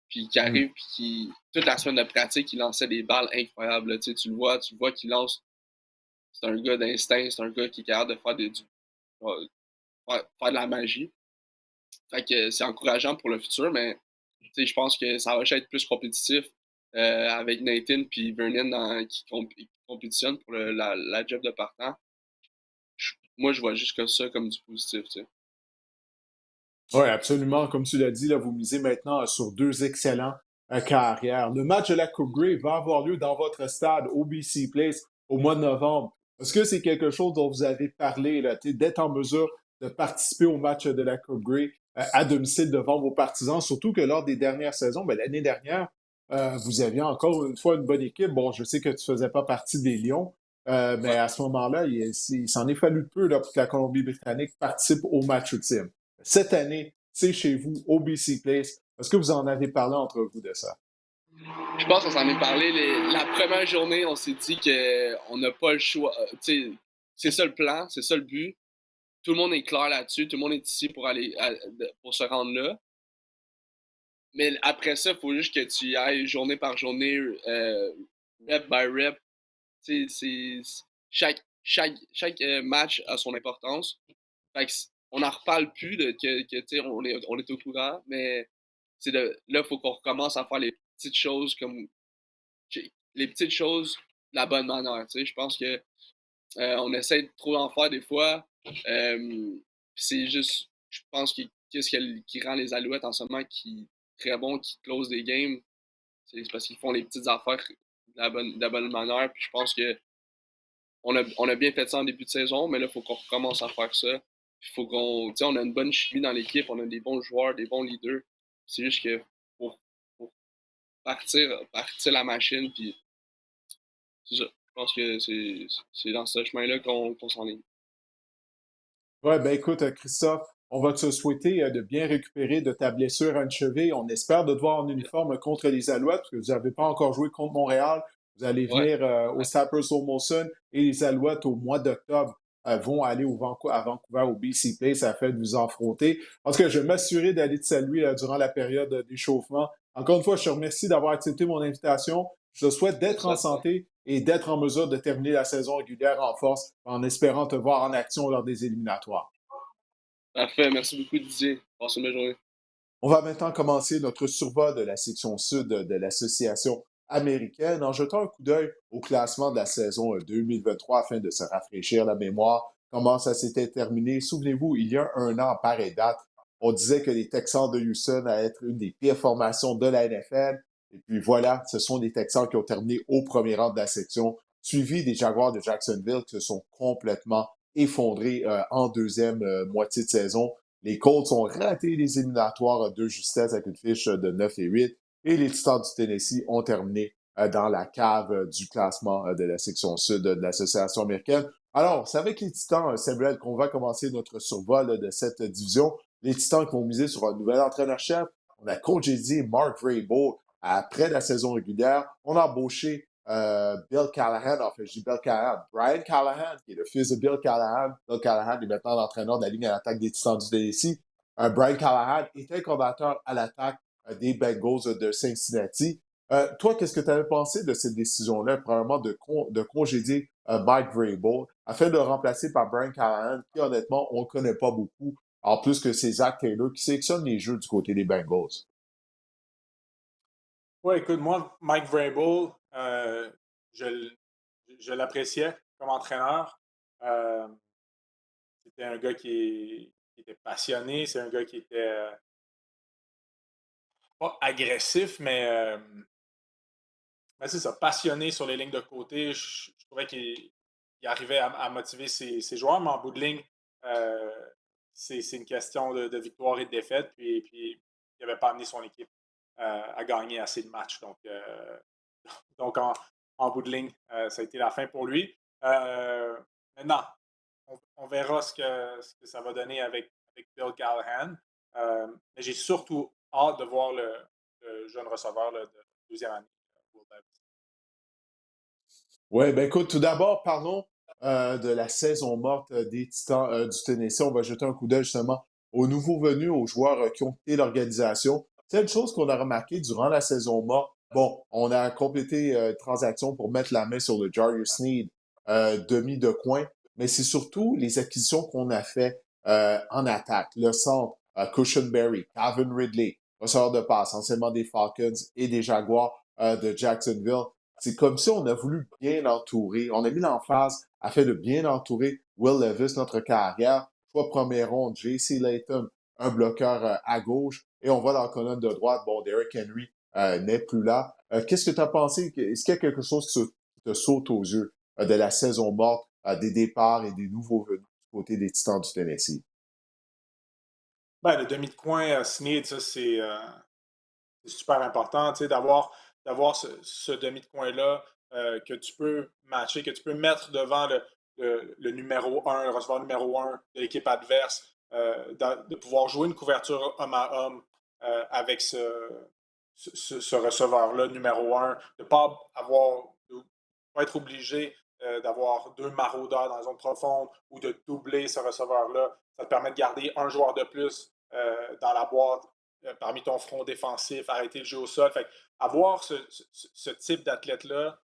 Puis qui Hmm. arrive, puis toute la semaine de pratique, il lançait des balles incroyables. Là, tu le vois qu'il lance. C'est un gars d'instinct, c'est un gars qui est capable de faire de la magie. Fait que c'est encourageant pour le futur, mais je pense que ça va être plus compétitif avec Nathan puis Vernon qui compétitionnent pour la job de partant. Moi, je vois juste que ça comme du positif. Tu sais. Oui, absolument. Comme tu l'as dit, là, vous misez maintenant sur deux excellents carrière. Le match de la Coupe Grey va avoir lieu dans votre stade, OBC Place, au mois de novembre. Est-ce que c'est quelque chose dont vous avez parlé, là, d'être en mesure de participer au match de la Coupe Grey à domicile devant vos partisans, surtout que lors des dernières saisons, ben, l'année dernière, vous aviez encore une fois une bonne équipe. Bon, je sais que tu ne faisais pas partie des Lions, mais Ouais. à ce moment-là, il s'en est fallu peu là, pour que la Colombie-Britannique participe au match ultime. Cette année, c'est chez vous, au BC Place. Est-ce que vous en avez parlé entre vous de ça? Je pense qu'on s'en est parlé. La première journée, on s'est dit qu'on n'a pas le choix. Tu sais, c'est ça le plan, c'est ça le but. Tout le monde est clair là-dessus, tout le monde est ici pour pour se rendre là. Mais après ça, il faut juste que tu y ailles journée par journée, rep by rep. Chaque match a son importance. Fait que on n'en reparle plus de que tu sais, on est au courant, mais là, il faut qu'on recommence à faire les petites choses comme les petites choses de la bonne manière. Tu sais, je pense que on essaie de trop en faire des fois. C'est juste, je pense que qu'est-ce qui rend les Alouettes en ce moment très bons, qui close des games, c'est parce qu'ils font les petites affaires de la bonne manière. Puis je pense que on a bien fait ça en début de saison, mais là, il faut qu'on recommence à faire ça. Il faut tu sais, on a une bonne chimie dans l'équipe, on a des bons joueurs, des bons leaders. C'est juste que pour partir la machine, puis c'est ça. Je pense que c'est dans ce chemin-là qu'on s'enligne. Ouais, ben écoute, Christophe, on va te souhaiter de bien récupérer de ta blessure à une cheville. On espère de te voir en uniforme contre les Alouettes, parce que vous n'avez pas encore joué contre Montréal. Vous allez Ouais, venir au ouais, Sappers au Molson et les Alouettes au mois d'octobre vont aller à Vancouver au BC Place afin de vous affronter. En tout cas, je vais m'assurer d'aller te saluer durant la période d'échauffement. Encore une fois, je te remercie d'avoir accepté mon invitation. Je te souhaite d'être en ça, santé et d'être en mesure de terminer la saison régulière en force en espérant te voir en action lors des éliminatoires. parfait. Merci beaucoup, Didier. Passe une bonne journée. On va maintenant commencer notre survol de la section sud de l'Association américaine en jetant un coup d'œil au classement de la saison 2023 afin de se rafraîchir la mémoire. Comment ça s'était terminé? Souvenez-vous, il y a un an, pareille date, on disait que les Texans de Houston allaient être une des pires formations de la NFL. Et puis voilà, ce sont les Texans qui ont terminé au premier rang de la section, suivis des Jaguars de Jacksonville qui se sont complètement effondrés en deuxième moitié de saison. Les Colts ont raté les éliminatoires de justesse avec une fiche de 9 et 8. Et les Titans du Tennessee ont terminé dans la cave du classement de la section sud de l'Association américaine. Alors, c'est avec les Titans, Samuel, qu'on va commencer notre survol de cette division. Les Titans qui vont miser sur un nouvel entraîneur-chef. On a congédié Mark Vrabel après la saison régulière. On a embauché Bill Callahan, enfin, je dis Bill Callahan, Brian Callahan, qui est le fils de Bill Callahan. Bill Callahan est maintenant l'entraîneur de la ligne à l'attaque des Titans du Tennessee. Brian Callahan était coordinateur à l'attaque des Bengals de Cincinnati. Toi, qu'est-ce que tu avais pensé de cette décision-là, premièrement, de congédier Mike Vrabel afin de le remplacer par Brian Callahan, qui honnêtement, on ne connaît pas beaucoup, en plus que c'est Zach Taylor qui sélectionne les jeux du côté des Bengals. Ouais, écoute, moi, Mike Vrabel, je, je l'appréciais comme entraîneur. Euh, C'était un gars qui était passionné, c'est un gars qui était pas agressif, mais c'est ça, passionné sur les lignes de côté. Je trouvais qu'il arrivait à motiver ses joueurs, mais en bout de ligne, euh, c'est une question de victoire et de défaite. Puis il n'avait pas amené son équipe à gagner assez de matchs. Donc en bout de ligne, ça a été la fin pour lui. Maintenant, on verra ce que ça va donner avec Bill Callahan. Mais j'ai surtout hâte de voir le jeune receveur là, de deuxième année. Will Davis. Oui, ben écoute, tout d'abord, parlons de la saison morte des Titans du Tennessee. On va jeter un coup d'œil justement aux nouveaux venus, aux joueurs qui ont quitté l'organisation. C'est une chose qu'on a remarqué durant la saison morte. Bon, on a complété une transaction pour mettre la main sur le Jarius Sneed, demi de coin, mais c'est surtout les acquisitions qu'on a fait en attaque. Le centre, Cushenberry, Calvin Ridley, receveur de passe, anciennement des Falcons et des Jaguars de Jacksonville. C'est comme si on a voulu bien l'entourer. On a mis l'emphase afin de bien entourer Will Levis, notre carrière. Choix premier ronde, J.C. Layton, un bloqueur à gauche. Et on voit dans la colonne de droite, bon, Derrick Henry n'est plus là. Qu'est-ce que tu as pensé? Est-ce qu'il y a quelque chose qui te saute aux yeux de la saison morte, des départs et des nouveaux venus du côté des Titans du Tennessee? Ben, le demi de coin, Snead, ça, c'est super important, tu sais, d'avoir ce demi de coin-là que tu peux matcher, que tu peux mettre devant le numéro un, le receveur numéro un de l'équipe adverse, de pouvoir jouer une couverture homme à homme avec ce receveur-là, numéro un, de ne pas pas être obligé d'avoir deux maraudeurs dans la zone profonde ou de doubler ce receveur-là. Ça te permet de garder un joueur de plus dans la boîte parmi ton front défensif, arrêter le jeu au sol. Fait avoir ce type d'athlète-là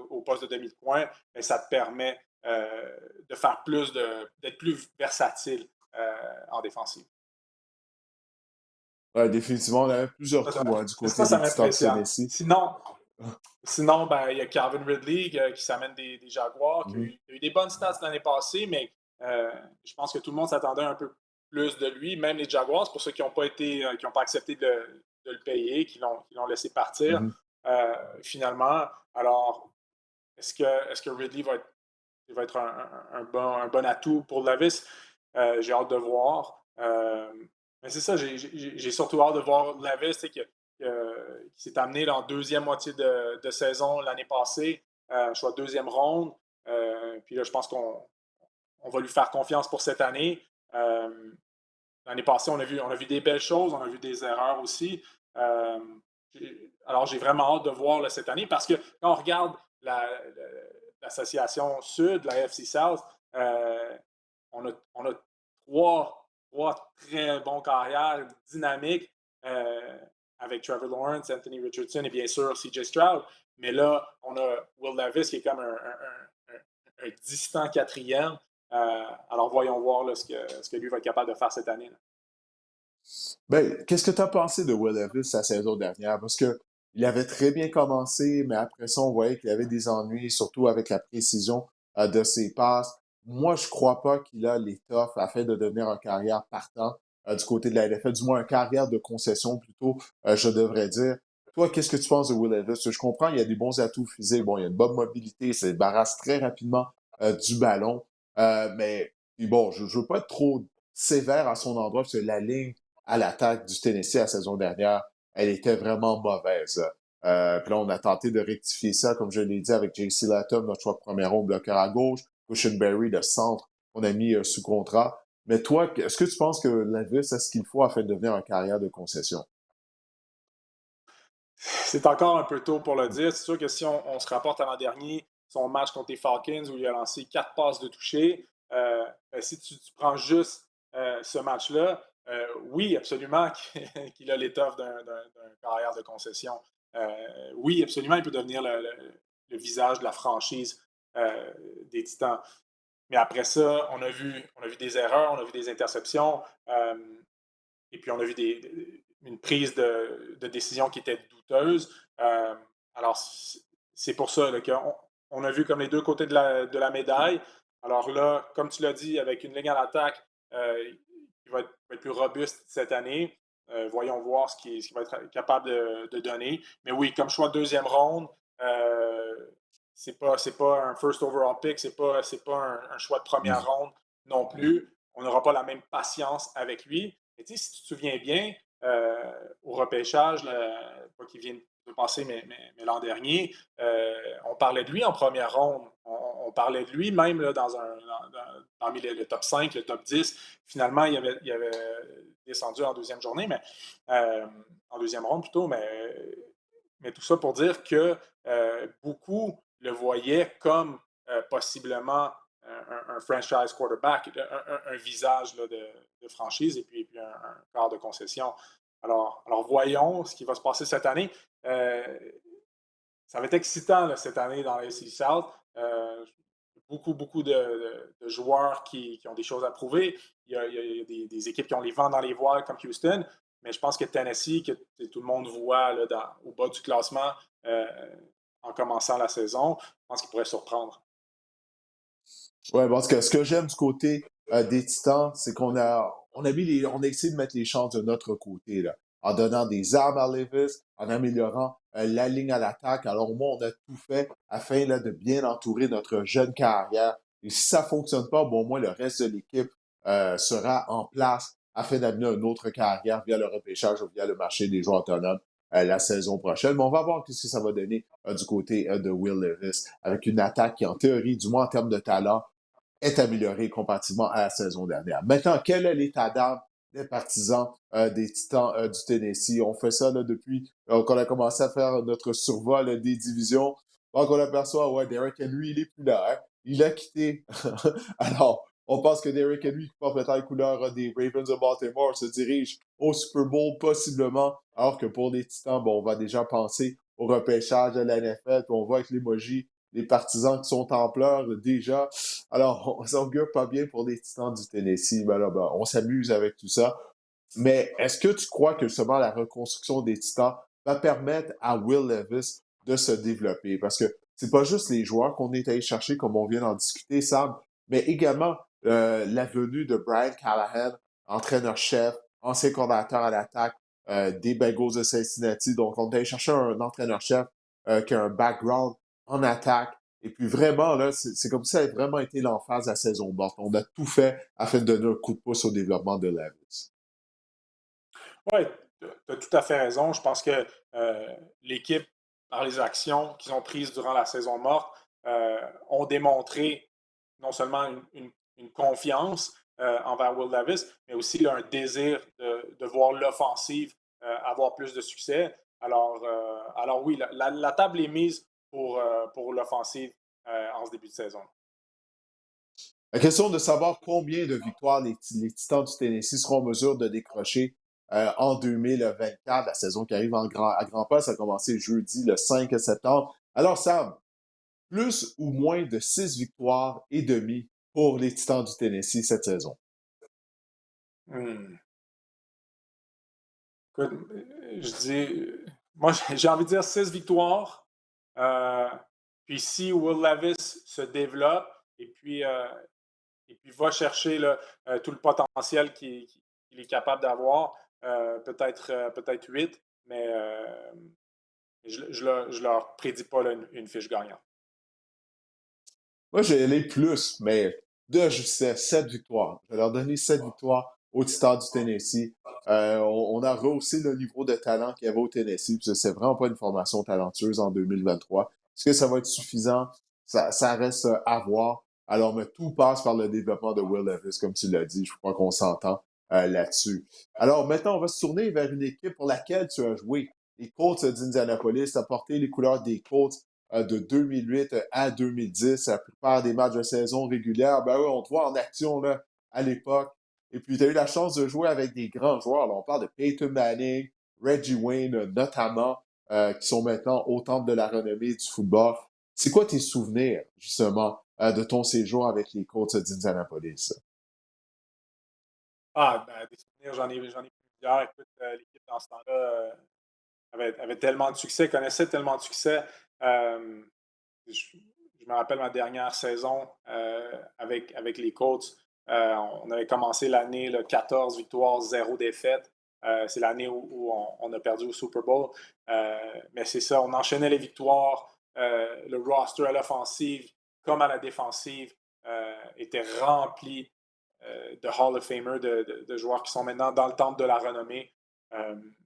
au poste de demi de coin, ben, ça te permet de faire d'être plus versatile en défensive. Ouais, définitivement, on avait plusieurs Ça, ça, trous du côté ça des Titans du m'impressionne. Tennessee. Sinon ben, il y a Calvin Ridley qui s'amène des Jaguars, Mhm, qui a eu des bonnes stats l'année passée, mais je pense que tout le monde s'attendait un peu plus de lui, même les Jaguars, pour ceux qui n'ont pas qui n'ont pas accepté de le payer, qui l'ont laissé partir finalement. Alors, est-ce que Ridley va être un bon atout pour Levis? J'ai hâte de voir. Mais c'est ça, j'ai surtout hâte de voir Levis qui s'est amené là, en deuxième moitié de saison l'année passée, choix de deuxième ronde. Puis là, je pense qu'on va lui faire confiance pour cette année. L'année passée, on a vu des belles choses, on a vu des erreurs aussi. Euh, alors, j'ai vraiment hâte de voir là, cette année parce que quand on regarde l'association Sud, la FC South, on a trois très bons carrières dynamiques avec Trevor Lawrence, Anthony Richardson et bien sûr CJ Stroud. Mais là, on a Will Levis qui est comme un distant quatrième. Alors, voyons voir là, ce que lui va être capable de faire cette année. Là. Ben, qu'est-ce que tu as pensé de Will Levis la saison dernière? Parce que il avait très bien commencé, mais après ça, on voyait qu'il avait des ennuis, surtout avec la précision de ses passes. Moi, je crois pas qu'il a l'étoffe afin de devenir un carrière partant du côté de la NFL, du moins un carrière de concession plutôt, je devrais dire. Toi, qu'est-ce que tu penses de Will Levis? Je comprends, il y a des bons atouts physiques, bon, il y a une bonne mobilité, il se débarrasse très rapidement du ballon, mais puis bon, je veux pas être trop sévère à son endroit, parce que la ligne à l'attaque du Tennessee la saison dernière, elle était vraiment mauvaise. Puis là, on a tenté de rectifier ça, comme je l'ai dit, avec J.C. Latham, notre choix de premier rond, bloqueur à gauche, Cushenberry, le centre, on a mis sous contrat. Mais toi, est-ce que tu penses que Levis a ce qu'il faut afin de devenir un carrière de concession? C'est encore un peu tôt pour le dire. C'est sûr que si on se rapporte à l'an dernier, son match contre les Falcons où il a lancé 4 passes de toucher, ben, si tu prends juste ce match-là, oui, absolument qu'il a l'étoffe d'un carrière de concession. Oui, absolument, il peut devenir le visage de la franchise des Titans. Mais après ça, on a vu des erreurs, on a vu des interceptions, et puis on a vu une prise de décision qui était douteuse. Alors, c'est pour ça là, qu'on on a vu comme les deux côtés de la médaille. Alors là, comme tu l'as dit, avec une ligne à l'attaque qui va être plus robuste cette année, voyons voir ce qu'il va être capable de donner. Mais oui, comme choix de deuxième ronde, c'est pas un first overall pick, c'est pas un choix de première ronde non plus. On n'aura pas la même patience avec lui. Mais tu sais, si tu te souviens bien, au repêchage, pas qu'il vient de passer, mais l'an dernier, on parlait de lui en première ronde. On parlait de lui même là, parmi le top 5, le top 10. Finalement, il avait descendu en deuxième journée, mais en deuxième ronde plutôt, mais tout ça pour dire que beaucoup le voyaient comme possiblement un franchise quarterback, un visage là, de franchise et puis un quart de concession. Alors, voyons ce qui va se passer cette année. Ça va être excitant là, cette année dans la SEC South. Beaucoup de joueurs qui ont des choses à prouver. Il y a des équipes qui ont les vents dans les voiles comme Houston, mais je pense que Tennessee, que tout le monde voit là, au bas du classement euh, en commençant la saison, je pense qu'il pourrait surprendre. Ouais, parce que ce que j'aime du côté des Titans, c'est on a essayé de mettre les chances de notre côté, là. en donnant des armes à Levis, en améliorant la ligne à l'attaque. Alors, moi, on a tout fait afin là, de bien entourer notre jeune carrière. Et si ça ne fonctionne pas, bon, au moins, le reste de l'équipe sera en place afin d'amener une autre carrière via le repêchage ou via le marché des joueurs autonomes la saison prochaine. Mais on va voir ce que ça va donner du côté de Will Levis avec une attaque qui, en théorie, du moins en termes de talent, est améliorée comparativement à la saison dernière. Maintenant, quel est l'état d'âme des partisans des Titans du Tennessee? On fait ça là, depuis qu'on a commencé à faire notre survol des divisions. Donc, on aperçoit, ouais, Derrick Henry, il est plus là. Hein? Il a quitté. Alors, on pense que Derrick Henry, qui porte peut-être les couleurs des Ravens de Baltimore, se dirige au Super Bowl possiblement, alors que pour les Titans, bon, on va déjà penser au repêchage de la NFL, puis on voit avec l'emoji les partisans qui sont en pleurs déjà. Alors, on s'augure pas bien pour les Titans du Tennessee. Ben là, ben, on s'amuse avec tout ça. Mais est-ce que tu crois que justement la reconstruction des Titans va permettre à Will Levis de se développer? Parce que c'est pas juste les joueurs qu'on est allé chercher, comme on vient d'en discuter, Sam, mais également la venue de Brian Callahan, entraîneur-chef, ancien coordinateur à l'attaque des Bengals de Cincinnati. Donc, on est allé chercher un entraîneur-chef qui a un background en attaque. Et puis vraiment, là, c'est comme si ça avait vraiment été l'emphase de la saison morte. On a tout fait afin de donner un coup de pouce au développement de Levis. Oui, tu as tout à fait raison. Je pense que l'équipe, par les actions qu'ils ont prises durant la saison morte, ont démontré non seulement une confiance envers Will Levis, mais aussi là, un désir de voir l'offensive avoir plus de succès. Alors oui, la table est mise pour l'offensive en ce début de saison. La question de savoir combien de victoires les Titans du Tennessee seront en mesure de décrocher en 2024, la saison qui arrive à grands pas, ça a commencé jeudi le 5 septembre. Alors Sam, plus ou moins de 6 victoires et demie pour les Titans du Tennessee cette saison? Hmm. Écoute, je dis, moi j'ai envie de dire 6 victoires. Puis si Will Levis se développe et puis va chercher là, tout le potentiel qu'il est capable d'avoir, peut-être 8, mais je leur prédis pas là, une fiche gagnante. Moi, j'ai les plus, mais de juste 7 victoires. Je vais leur donner 7 victoires aux Titans du Tennessee. On a rehaussé le niveau de talent qu'il y avait au Tennessee, puis c'est vraiment pas une formation talentueuse en 2023. Est-ce que ça va être suffisant? Ça reste à voir. Alors, mais tout passe par le développement de Will Levis, comme tu l'as dit. Je crois qu'on s'entend là-dessus. Alors, maintenant, on va se tourner vers une équipe pour laquelle tu as joué. Les Colts d'Indianapolis, tu as porté les couleurs des Colts de 2008 à 2010, la plupart des matchs de saison régulière. Ben oui, on te voit en action là, à l'époque. Et puis, tu as eu la chance de jouer avec des grands joueurs. Là, on parle de Peyton Manning, Reggie Wayne notamment, qui sont maintenant au temple de la renommée du football. C'est quoi tes souvenirs, justement, de ton séjour avec les Colts d'Indianapolis? Ah, ben, des souvenirs, j'en ai plusieurs. Écoute, l'équipe dans ce temps-là avait tellement de succès, connaissait tellement de succès. Euh, je me rappelle ma dernière saison avec les Colts. On avait commencé l'année 14 victoires, 0 défaites. C'est l'année où on a perdu au Super Bowl. Mais c'est ça, on enchaînait les victoires. Le roster à l'offensive comme à la défensive était rempli de Hall of Famer, de joueurs qui sont maintenant dans le temple de la renommée.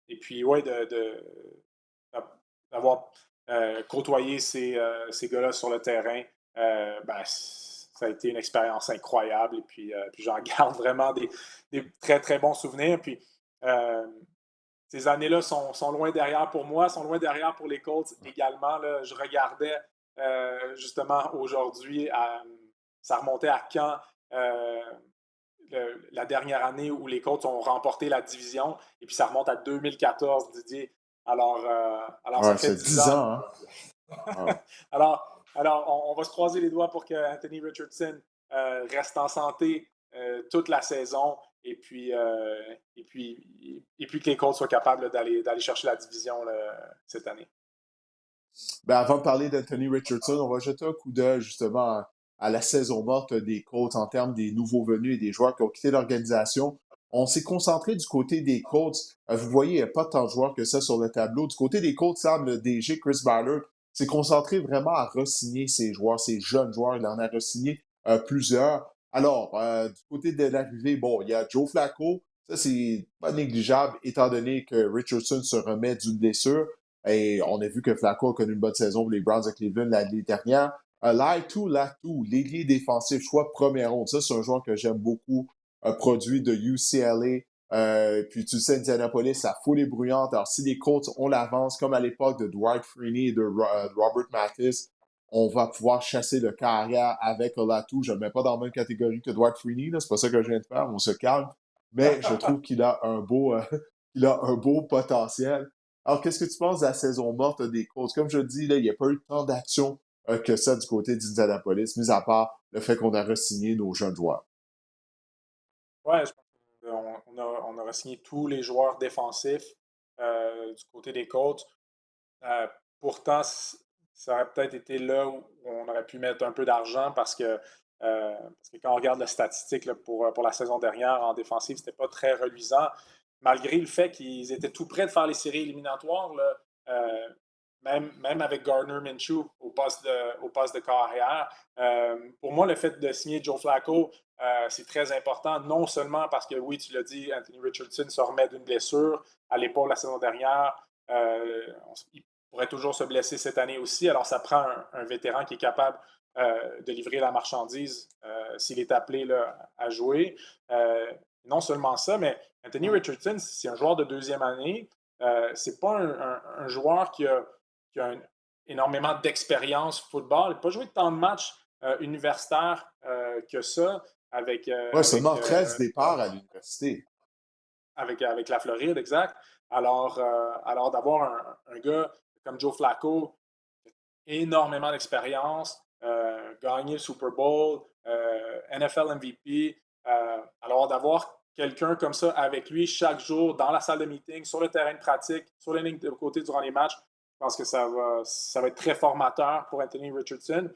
Et puis, ouais, d'avoir côtoyé ces gars-là sur le terrain, ben, ça a été une expérience incroyable. Et puis j'en garde vraiment des très, très bons souvenirs. Puis, ces années-là sont loin derrière pour moi, sont loin derrière pour les Colts également. Là, je regardais justement aujourd'hui, ça remontait à quand la dernière année où les Colts ont remporté la division, et puis ça remonte à 2014, Didier. Alors ça Ouais, fait c'est 10 10 ans. ans, hein? Ouais. Alors on va se croiser les doigts pour que Anthony Richardson reste en santé toute la saison, et puis que les Colts soient capables d'aller chercher la division là, cette année. Ben, avant de parler d'Anthony Richardson, on va jeter un coup d'œil justement à la saison morte des Colts en termes des nouveaux venus et des joueurs qui ont quitté l'organisation. On s'est concentré du côté des Colts. Vous voyez, il n'y a pas tant de joueurs que ça sur le tableau. Du côté des Colts, Sam, le DG Chris Ballard s'est concentré vraiment à re-signer ses joueurs, ses jeunes joueurs. Il en a re-signé plusieurs. Alors, du côté de l'arrivée, bon, il y a Joe Flacco. Ça, c'est pas négligeable, étant donné que Richardson se remet d'une blessure. Et on a vu que Flacco a connu une bonne saison pour les Browns de Cleveland l'année dernière. Laitu Latu, l'ailier défensif, choix de première ronde. Ça, c'est un joueur que j'aime beaucoup. Un produit de UCLA. Puis tu sais, Indianapolis, la foule est bruyante. Alors, si les Colts ont l'avance, comme à l'époque de Dwight Freeney et de Robert Mathis, on va pouvoir chasser le carrière avec Olatu. Je ne le mets pas dans la même catégorie que Dwight Freeney, là. C'est pas ça que je viens de faire, on se calme. Mais je trouve qu'il a un beau, il a un beau potentiel. Alors, qu'est-ce que tu penses de la saison morte des Colts? Comme je dis, là, il n'y a pas eu tant d'action que ça du côté d'Indianapolis, mis à part le fait qu'on a re-signé nos jeunes joueurs. Ouais, je pense qu'on a re-signé tous les joueurs défensifs du côté des Colts. Euh, Pourtant, ça aurait peut-être été là où on aurait pu mettre un peu d'argent parce que quand on regarde la statistique là, pour la saison dernière en défensive, c'était pas très reluisant. Malgré le fait qu'ils étaient tout près de faire les séries éliminatoires, là, même avec Gardner Minshew au poste de carrière. Pour moi, le fait de signer Joe Flacco, c'est très important, non seulement parce que, oui, tu l'as dit, Anthony Richardson se remet d'une blessure à l'épaule la saison dernière. Il pourrait toujours se blesser cette année aussi. Alors, ça prend un vétéran qui est capable de livrer la marchandise s'il est appelé là, à jouer. Non seulement ça, mais Anthony Richardson, c'est un joueur de deuxième année. C'est pas un joueur qui a énormément d'expérience football. Il n'a pas joué tant de matchs universitaires que ça avec, Ouais, seulement 13 départs à l'université. avec la Floride, exact. Alors d'avoir un gars comme Joe Flacco, énormément d'expérience, gagné le Super Bowl, NFL MVP, alors d'avoir quelqu'un comme ça avec lui chaque jour dans la salle de meeting, sur le terrain de pratique, sur les lignes de côté durant les matchs, je pense que ça va être très formateur pour Anthony Richardson.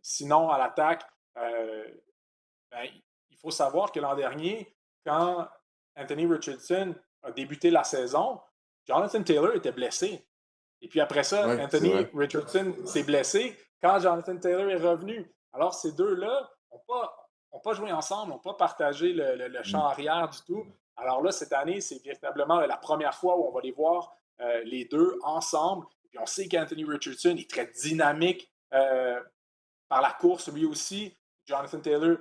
Sinon, à l'attaque, ben, il faut savoir que l'an dernier, quand Anthony Richardson a débuté la saison, Jonathan Taylor était blessé. Et puis après ça, Oui, c'est Anthony vrai. Richardson s'est blessé quand Jonathan Taylor est revenu. Alors, ces deux-là n'ont pas joué ensemble, n'ont pas partagé le champ arrière du tout. Alors là, cette année, c'est véritablement la première fois où on va les voir les deux ensemble. Et puis on sait qu'Anthony Richardson est très dynamique par la course, lui aussi. Jonathan Taylor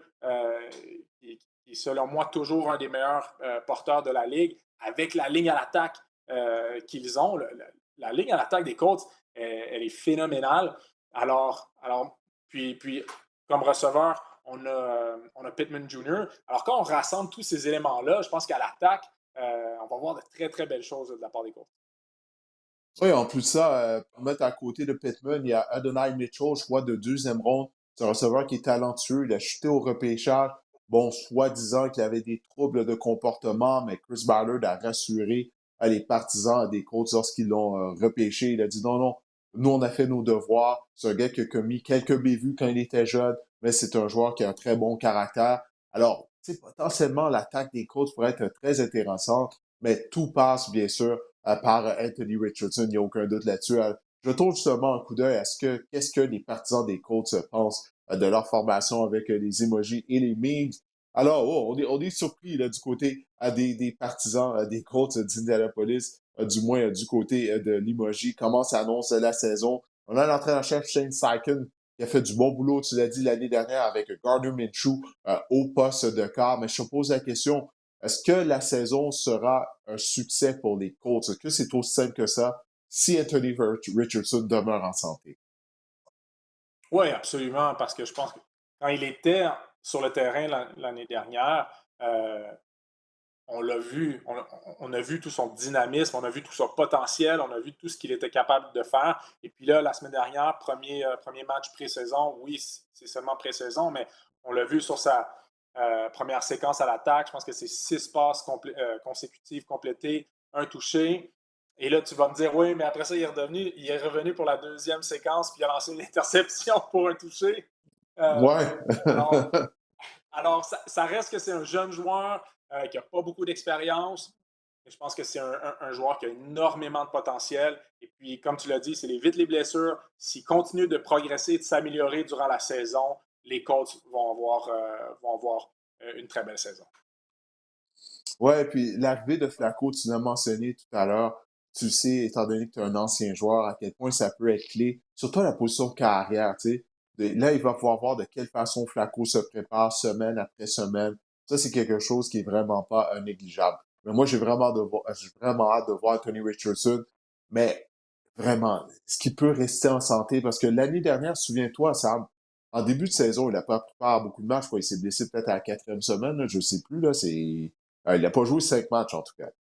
est selon moi toujours un des meilleurs porteurs de la ligue. Avec la ligne à l'attaque qu'ils ont, la ligne à l'attaque des Colts, elle est phénoménale. Puis comme receveur, on a Pittman Jr. Alors, quand on rassemble tous ces éléments-là, je pense qu'à l'attaque, on va voir de très, très belles choses de la part des Colts. Oui, en plus de ça, pour mettre à côté de Pittman, il y a Adonai Mitchell, choix de deuxième ronde. C'est un receveur qui est talentueux. Il a chuté au repêchage. Bon, soi-disant qu'il avait des troubles de comportement, mais Chris Ballard a rassuré les partisans des Colts lorsqu'ils l'ont repêché. Il a dit non, non, nous, on a fait nos devoirs. C'est un gars qui a commis quelques bévues quand il était jeune, mais c'est un joueur qui a un très bon caractère. Alors, tu sais, potentiellement, l'attaque des Colts pourrait être très intéressante, mais tout passe, bien sûr, par Anthony Richardson, il n'y a aucun doute là-dessus. Je tourne justement un coup d'œil à qu'est-ce que les partisans des Colts pensent de leur formation avec les emojis et les memes. Alors, oh, on est surpris là, du côté des partisans des Colts d'Indianapolis, du moins du côté de l'emoji. Comment s'annonce la saison? On a l'entraîneur-chef Shane Steichen qui a fait du bon boulot, tu l'as dit l'année dernière, avec Gardner Minshew au poste de quart. Mais je te pose la question, est-ce que la saison sera un succès pour les Colts? Est-ce que c'est aussi simple que ça si Anthony Richardson demeure en santé? Oui, absolument, parce que je pense que quand il était sur le terrain l'année dernière, on l'a vu, on a vu tout son dynamisme, on a vu tout son potentiel, on a vu tout ce qu'il était capable de faire. Et puis là, la semaine dernière, premier match pré-saison, oui, c'est seulement pré-saison, mais on l'a vu sur sa première séquence à l'attaque. Je pense que c'est 6 passes consécutives complétées, un touché. Et là, tu vas me dire, oui, mais après ça, il est revenu pour la deuxième séquence, puis il a lancé une interception pour un touché. Ouais. Alors, Alors, ça reste que c'est un jeune joueur qui n'a pas beaucoup d'expérience. Je pense que c'est un joueur qui a énormément de potentiel. Et puis, comme tu l'as dit, c'est vite les blessures. S'il continue de progresser et de s'améliorer durant la saison, les Colts vont avoir une très belle saison. Ouais, puis l'arrivée de Flacco, tu l'as mentionné tout à l'heure, tu le sais, étant donné que tu es un ancien joueur, à quel point ça peut être clé, surtout à la position de carrière, tu sais. Là, il va pouvoir voir de quelle façon Flacco se prépare semaine après semaine. Ça, c'est quelque chose qui est vraiment pas négligeable. Mais moi, j'ai vraiment hâte de voir Tony Richardson, mais vraiment, est-ce qu'il peut rester en santé? Parce que l'année dernière, souviens-toi, Sam, en début de saison, il n'a pas pu faire beaucoup de matchs, quoi. Il s'est blessé peut-être à la quatrième semaine, là, je sais plus, là, il n'a pas joué 5 matchs, en tout cas.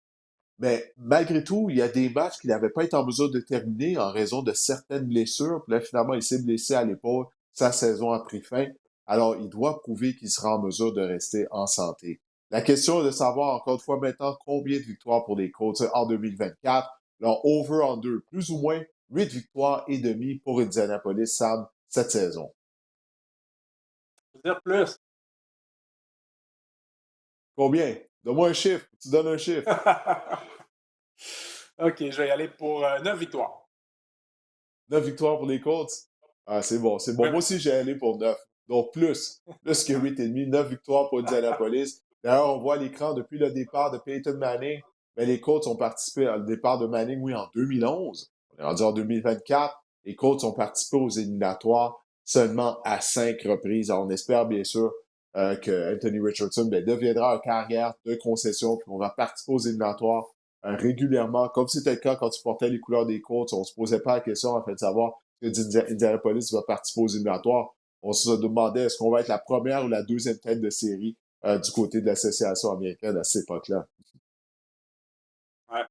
Mais malgré tout, il y a des matchs qu'il n'avait pas été en mesure de terminer en raison de certaines blessures. Puis là, finalement, il s'est blessé à l'épaule. Sa saison a pris fin. Alors, il doit prouver qu'il sera en mesure de rester en santé. La question est de savoir, encore une fois, maintenant, combien de victoires pour les Colts en 2024. Alors, over-under, plus ou moins 8 victoires et demi pour Indianapolis, Sam, cette saison. Je veux dire plus. Combien? Donne-moi un chiffre. Tu donnes un chiffre. OK, je vais y aller pour 9 victoires. 9 victoires pour les Colts. Ah, c'est bon, c'est bon. Oui. Moi aussi, j'ai allé pour 9. Donc, plus que 8,5. 9 victoires pour Indianapolis. D'ailleurs, on voit à l'écran, depuis le départ de Peyton Manning, mais les Colts ont participé au départ de Manning, oui, en 2011. On est rendu en 2024. Les Colts ont participé aux éliminatoires seulement à 5 reprises. Alors, on espère bien sûr que Anthony Richardson deviendra en carrière de concession, puis qu'on va participer aux éliminatoires régulièrement, comme c'était le cas quand tu portais les couleurs des Colts. On se posait pas la question, en fait, de savoir que Indianapolis va participer aux éliminatoires. On se demandait est-ce qu'on va être la première ou la deuxième tête de série du côté de l'association américaine à cette époque-là. Ouais.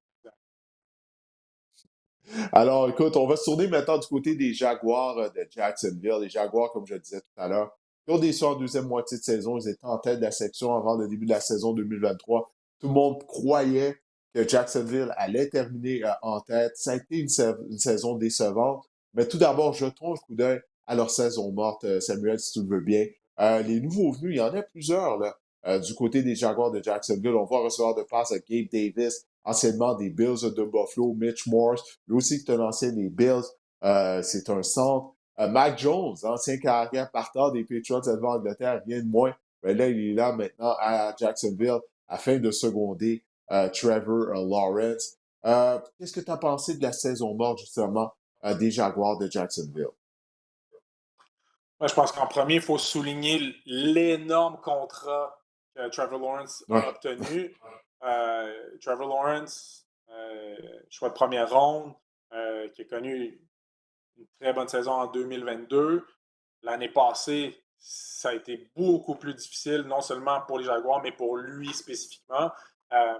Alors, écoute, on va se tourner maintenant du côté des Jaguars de Jacksonville. Les Jaguars, comme je le disais tout à l'heure, qui ont déçu en deuxième moitié de saison. Ils étaient en tête de la section avant le début de la saison 2023. Tout le monde croyait que Jacksonville allait terminer en tête. Ça a été une saison décevante. Mais tout d'abord, jetons un coup d'œil à leur saison morte, Samuel, si tu le veux bien. Les nouveaux venus, il y en a plusieurs là, du côté des Jaguars de Jacksonville. On voit recevoir de passe à Gabe Davis, anciennement des Bills de Buffalo, Mitch Morse, lui aussi qui est un ancien des Bills, c'est un centre. Mac Jones, ancien carrière partant des Patriots de l'Angleterre, rien de moins. Mais là, il est là maintenant à Jacksonville afin de seconder Trevor Lawrence. Qu'est-ce que tu as pensé de la saison morte, justement, des Jaguars de Jacksonville? Moi, je pense qu'en premier, il faut souligner l'énorme contrat que Trevor Lawrence Ouais. a obtenu. Trevor Lawrence, choix de première ronde, qui a connu une très bonne saison en 2022. L'année passée, ça a été beaucoup plus difficile, non seulement pour les Jaguars, mais pour lui spécifiquement. Euh,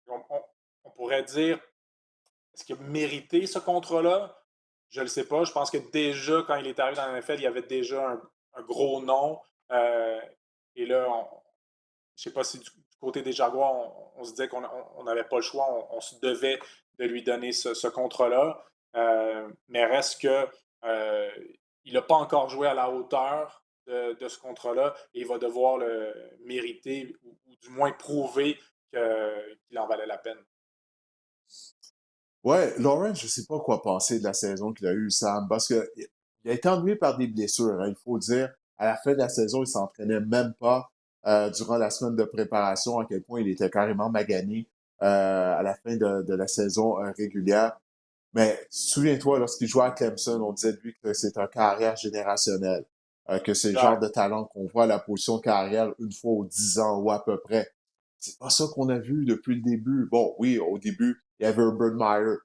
on pourrait dire, est-ce qu'il a mérité ce contrat-là? Je ne le sais pas. Je pense que déjà, quand il est arrivé dans la NFL, il y avait déjà un gros nom. Euh, et là, je ne sais pas si du côté des Jaguars, on se disait qu'on n'avait pas le choix. On se devait de lui donner ce contrat-là. Mais reste que il n'a pas encore joué à la hauteur de ce contrat-là et il va devoir le mériter ou du moins prouver qu'il en valait la peine. Ouais, Lawrence, je sais pas quoi penser de la saison qu'il a eue, Sam, parce que il a été ennuyé par des blessures, hein, il faut dire. À la fin de la saison, il s'entraînait même pas durant la semaine de préparation, à quel point il était carrément magané à la fin de la saison régulière. Mais souviens-toi, lorsqu'il jouait à Clemson, on disait de lui que c'est un carrière générationnel, que c'est le genre Exact. de talent qu'on voit à la position de carrière une fois aux 10 ans ou à peu près. C'est pas ça qu'on a vu depuis le début. Bon, oui, au début, il y avait Urban Meyer.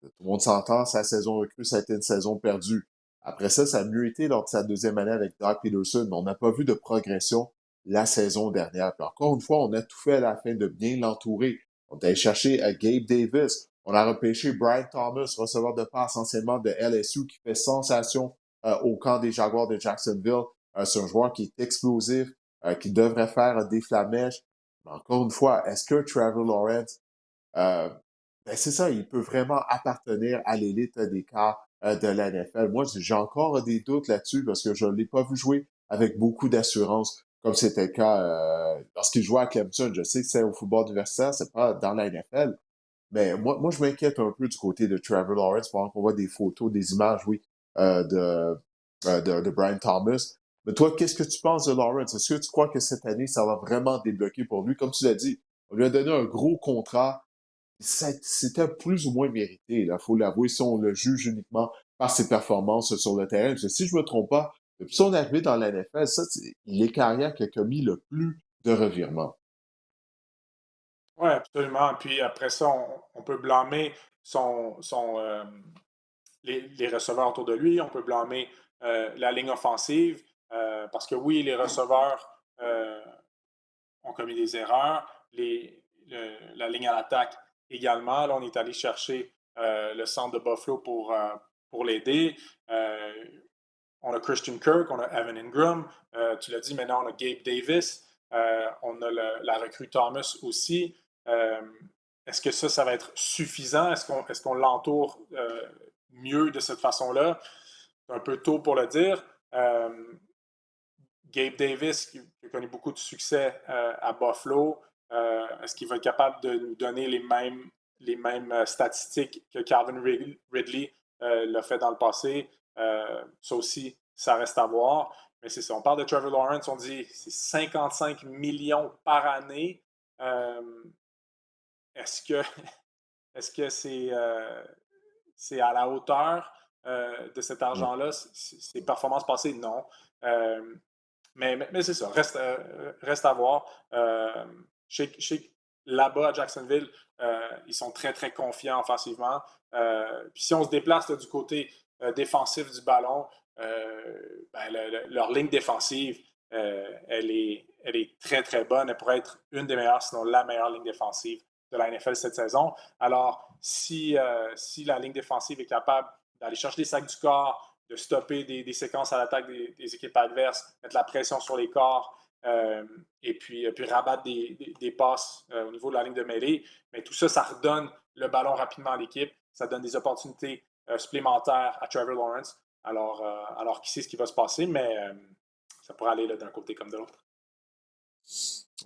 Tout le monde s'entend, sa saison recrue, ça a été une saison perdue. Après ça, ça a mieux été lors de sa deuxième année avec Doug Peterson, mais on n'a pas vu de progression la saison dernière. Puis encore une fois, on a tout fait à la fin de bien l'entourer. On est allé chercher Gabe Davis. On a repêché Brian Thomas, receveur de passe anciennement de LSU, qui fait sensation au camp des Jaguars de Jacksonville. C'est un joueur qui est explosif, qui devrait faire des flamèches. Mais encore une fois, est-ce que Trevor Lawrence euh, ben c'est ça, il peut vraiment appartenir à l'élite des quarts de la NFL. Moi, j'ai encore des doutes là-dessus parce que je ne l'ai pas vu jouer avec beaucoup d'assurance comme c'était le cas lorsqu'il jouait à Clemson. Je sais que c'est au football universitaire, c'est pas dans la NFL. Mais moi, je m'inquiète un peu du côté de Trevor Lawrence pendant qu'on voit des photos, des images, oui, de Brian Thomas. Mais toi, qu'est-ce que tu penses de Lawrence? Est-ce que tu crois que cette année, ça va vraiment débloquer pour lui? Comme tu l'as dit, on lui a donné un gros contrat. C'était plus ou moins mérité, il faut l'avouer, si on le juge uniquement par ses performances sur le terrain. Parce que si je me trompe pas, depuis son arrivée dans la NFL, il est carrière qui a commis le plus de revirements. Oui, absolument. Puis après ça, on peut blâmer les receveurs autour de lui, on peut blâmer la ligne offensive, parce que oui, les receveurs ont commis des erreurs, la ligne à l'attaque également. Là, on est allé chercher le centre de Buffalo pour l'aider. On a Christian Kirk, on a Evan Ingram, tu l'as dit, maintenant on a Gabe Davis, on a la recrue Thomas aussi. Est-ce que ça va être suffisant? Est-ce qu'on l'entoure mieux de cette façon-là? C'est un peu tôt pour le dire. Gabe Davis, qui a connu beaucoup de succès à Buffalo, est-ce qu'il va être capable de nous donner les mêmes statistiques que Calvin Ridley l'a fait dans le passé? Ça aussi, ça reste à voir. Mais c'est ça, on parle de Trevor Lawrence, on dit c'est 55 millions par année. Est-ce que est-ce que c'est à la hauteur de cet Mm. argent-là? Ses performances passées, non. Mais c'est ça, reste à voir. Je sais que là-bas, à Jacksonville, ils sont très, très confiants offensivement. Puis si on se déplace là, du côté défensif du ballon, ben, leur ligne défensive, elle est très, très bonne. Elle pourrait être une des meilleures, sinon la meilleure ligne défensive de la NFL cette saison. Alors, si la ligne défensive est capable d'aller chercher des sacs du corps, de stopper des séquences à l'attaque des équipes adverses, mettre la pression sur les corps, et puis rabattre des passes au niveau de la ligne de mêlée. Mais tout ça, ça redonne le ballon rapidement à l'équipe. Ça donne des opportunités supplémentaires à Trevor Lawrence. Alors qui sait ce qui va se passer, mais ça pourrait aller d'un côté comme de l'autre.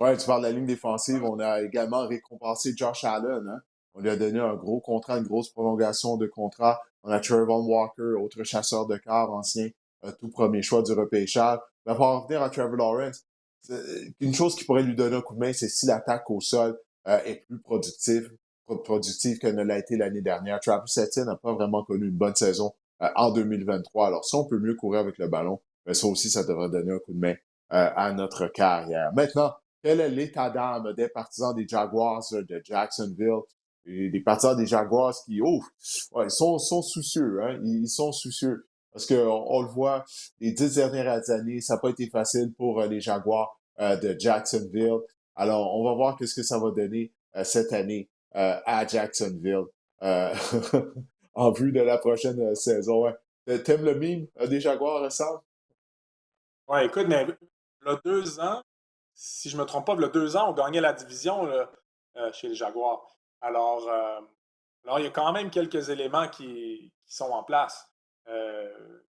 Ouais, tu parles de la ligne défensive. On a également récompensé Josh Allen, hein. On lui a donné un gros contrat, une grosse prolongation de contrat. On a Trevor Walker, autre chasseur de quart, ancien tout premier choix du repêchage. Mais pour en revenir à Trevor Lawrence, une chose qui pourrait lui donner un coup de main, c'est si l'attaque au sol est plus productive que ne l'a été l'année dernière. Travis Etienne n'a pas vraiment connu une bonne saison en 2023. Alors, si on peut mieux courir avec le ballon, ben ça aussi, ça devrait donner un coup de main à notre carrière. Maintenant, quel est l'état d'âme des partisans des Jaguars de Jacksonville? Et des partisans des Jaguars qui, ouais, sont soucieux, hein? Ils sont soucieux. Parce on le voit, les 10 dernières années, ça n'a pas été facile pour les Jaguars de Jacksonville. Alors, on va voir qu'est-ce que ça va donner cette année à Jacksonville euh, en vue de la prochaine saison. Ouais. T'aimes le meme des Jaguars, Sam? Ouais, écoute, mais il y a 2 ans, si je ne me trompe pas, il y a 2 ans, on gagnait la division là, chez les Jaguars. Alors, il y a quand même quelques éléments qui sont en place. Euh,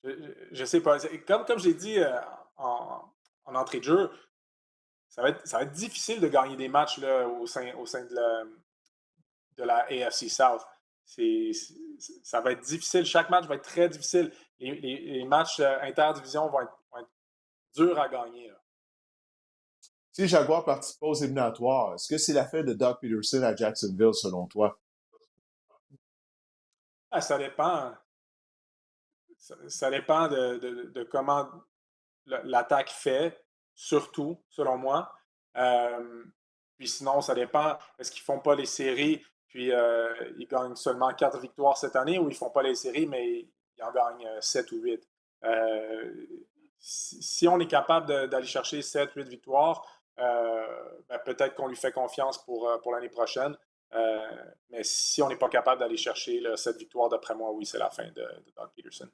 je sais pas. Comme j'ai dit en entrée de jeu, ça va être difficile de gagner des matchs là, au sein de la AFC South. Ça va être difficile. Chaque match va être très difficile. Les matchs interdivision vont être durs à gagner, là. Si les Jaguars participent aux éliminatoires, est-ce que c'est la fin de Doug Peterson à Jacksonville, selon toi? Ah, ça dépend. Ça dépend de comment l'attaque fait, surtout, selon moi. Euh, Puis sinon, ça dépend. Est-ce qu'ils ne font pas les séries, puis ils gagnent seulement 4 victoires cette année, ou ils ne font pas les séries, mais ils en gagnent 7 ou 8? Euh, si on est capable d'aller chercher 7, 8 victoires, ben, peut-être qu'on lui fait confiance pour l'année prochaine. Euh, mais si on n'est pas capable d'aller chercher là, cette victoire, d'après moi, oui, c'est la fin de Doug Peterson.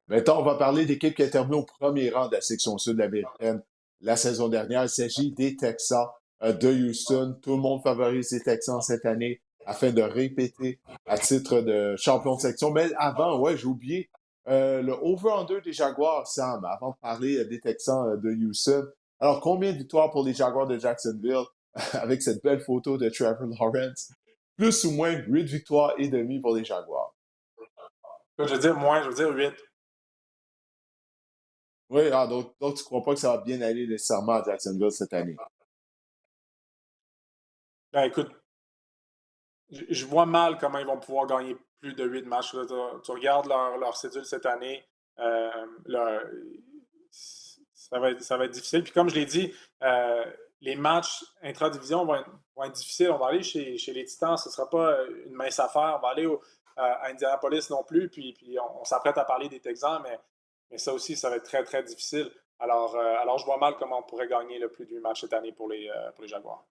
Maintenant, on va parler d'équipe qui a terminé au premier rang de la section sud américaine la saison dernière. Il s'agit des Texans de Houston. Tout le monde favorise les Texans cette année afin de répéter à titre de champion de section. Mais avant, ouais, j'ai oublié. Le over-under des Jaguars, Sam, avant de parler des Texans de Houston. Alors, combien de victoires pour les Jaguars de Jacksonville avec cette belle photo de Trevor Lawrence? Plus ou moins 8 victoires et demi pour les Jaguars. Je veux dire moins, je veux dire 8. Oui, donc tu crois pas que ça va bien aller nécessairement à Jacksonville cette année? Ben écoute, je vois mal comment ils vont pouvoir gagner plus de 8 matchs. Là. Tu regardes leur cédule cette année, ça va être difficile. Puis comme je l'ai dit, les matchs intra-division vont être difficiles. On va aller chez les Titans, ce ne sera pas une mince affaire. On va aller à Indianapolis non plus, puis on s'apprête à parler des Texans, mais ça aussi, ça va être très, très difficile. Alors je vois mal comment on pourrait gagner le plus de 8 matchs cette année pour les Jaguars.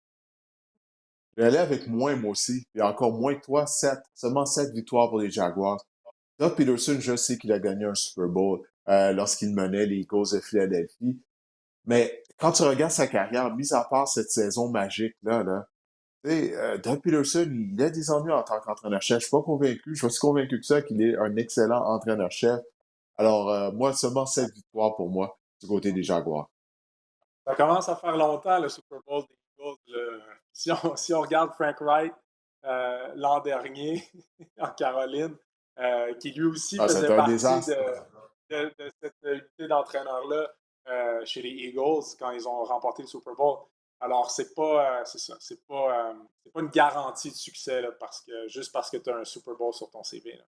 Je vais aller avec moins, moi aussi. Et encore moins que toi, 7. Seulement 7 victoires pour les Jaguars. Doug Peterson, je sais qu'il a gagné un Super Bowl lorsqu'il menait les Eagles de Philadelphie. Mais quand tu regardes sa carrière, mis à part cette saison magique-là, tu sais, Doug Peterson, il a des ennuis en tant qu'entraîneur-chef. Je suis pas convaincu. Je suis aussi convaincu que ça qu'il est un excellent entraîneur-chef. Alors, moi, seulement 7 victoires pour moi du côté des Jaguars. Ça commence à faire longtemps, le Super Bowl des Eagles. Si on regarde Frank Wright l'an dernier en Caroline, qui lui aussi Ah, c'est faisait un partie désastre. de cette unité d'entraîneur-là chez les Eagles quand ils ont remporté le Super Bowl. Alors, c'est ça, c'est pas une garantie de succès là, juste parce que tu as un Super Bowl sur ton CV. Là.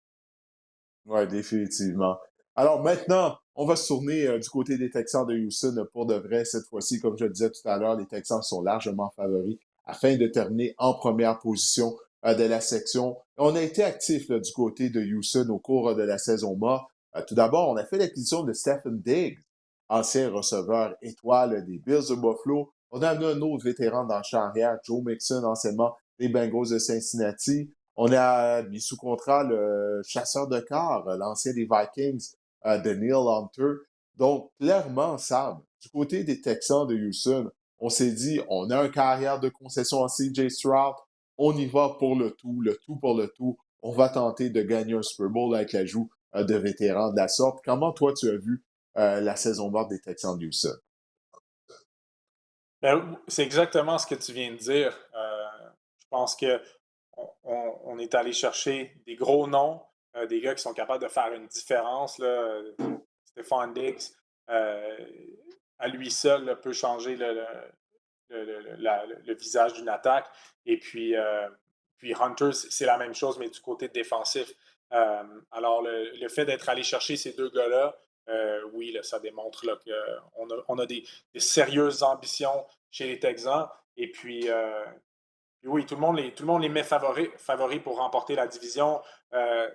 Oui, définitivement. Alors maintenant, on va se tourner du côté des Texans de Houston pour de vrai. Cette fois-ci, comme je le disais tout à l'heure, les Texans sont largement favoris afin de terminer en première position de la section. On a été actifs là, du côté de Houston au cours de la saison morte. Tout d'abord, on a fait l'acquisition de Stephen Diggs, ancien receveur étoile des Bills de Buffalo. On a amené un autre vétéran dans le champ arrière, Joe Mixon, anciennement des Bengals de Cincinnati. On a mis sous contrat le chasseur de corps, l'ancien des Vikings, de Neil Hunter. Donc, clairement, Sam, du côté des Texans de Houston, on s'est dit, on a un carrière de concession en CJ Stroud, on y va pour le tout pour le tout. On va tenter de gagner un Super Bowl avec l'ajout de vétérans de la sorte. Comment toi, tu as vu la saison morte des Texans de Houston? Ben, c'est exactement ce que tu viens de dire. Je pense que on est allé chercher des gros noms, des gars qui sont capables de faire une différence. Là. Stephon Diggs, euh, à lui seul, là, peut changer le visage d'une attaque. Et puis Hunter, c'est la même chose, mais du côté défensif. Alors, le fait d'être allé chercher ces deux gars-là, oui, là, ça démontre qu'on a des sérieuses ambitions chez les Texans. Et puis oui, tout le monde les met favoris pour remporter la division.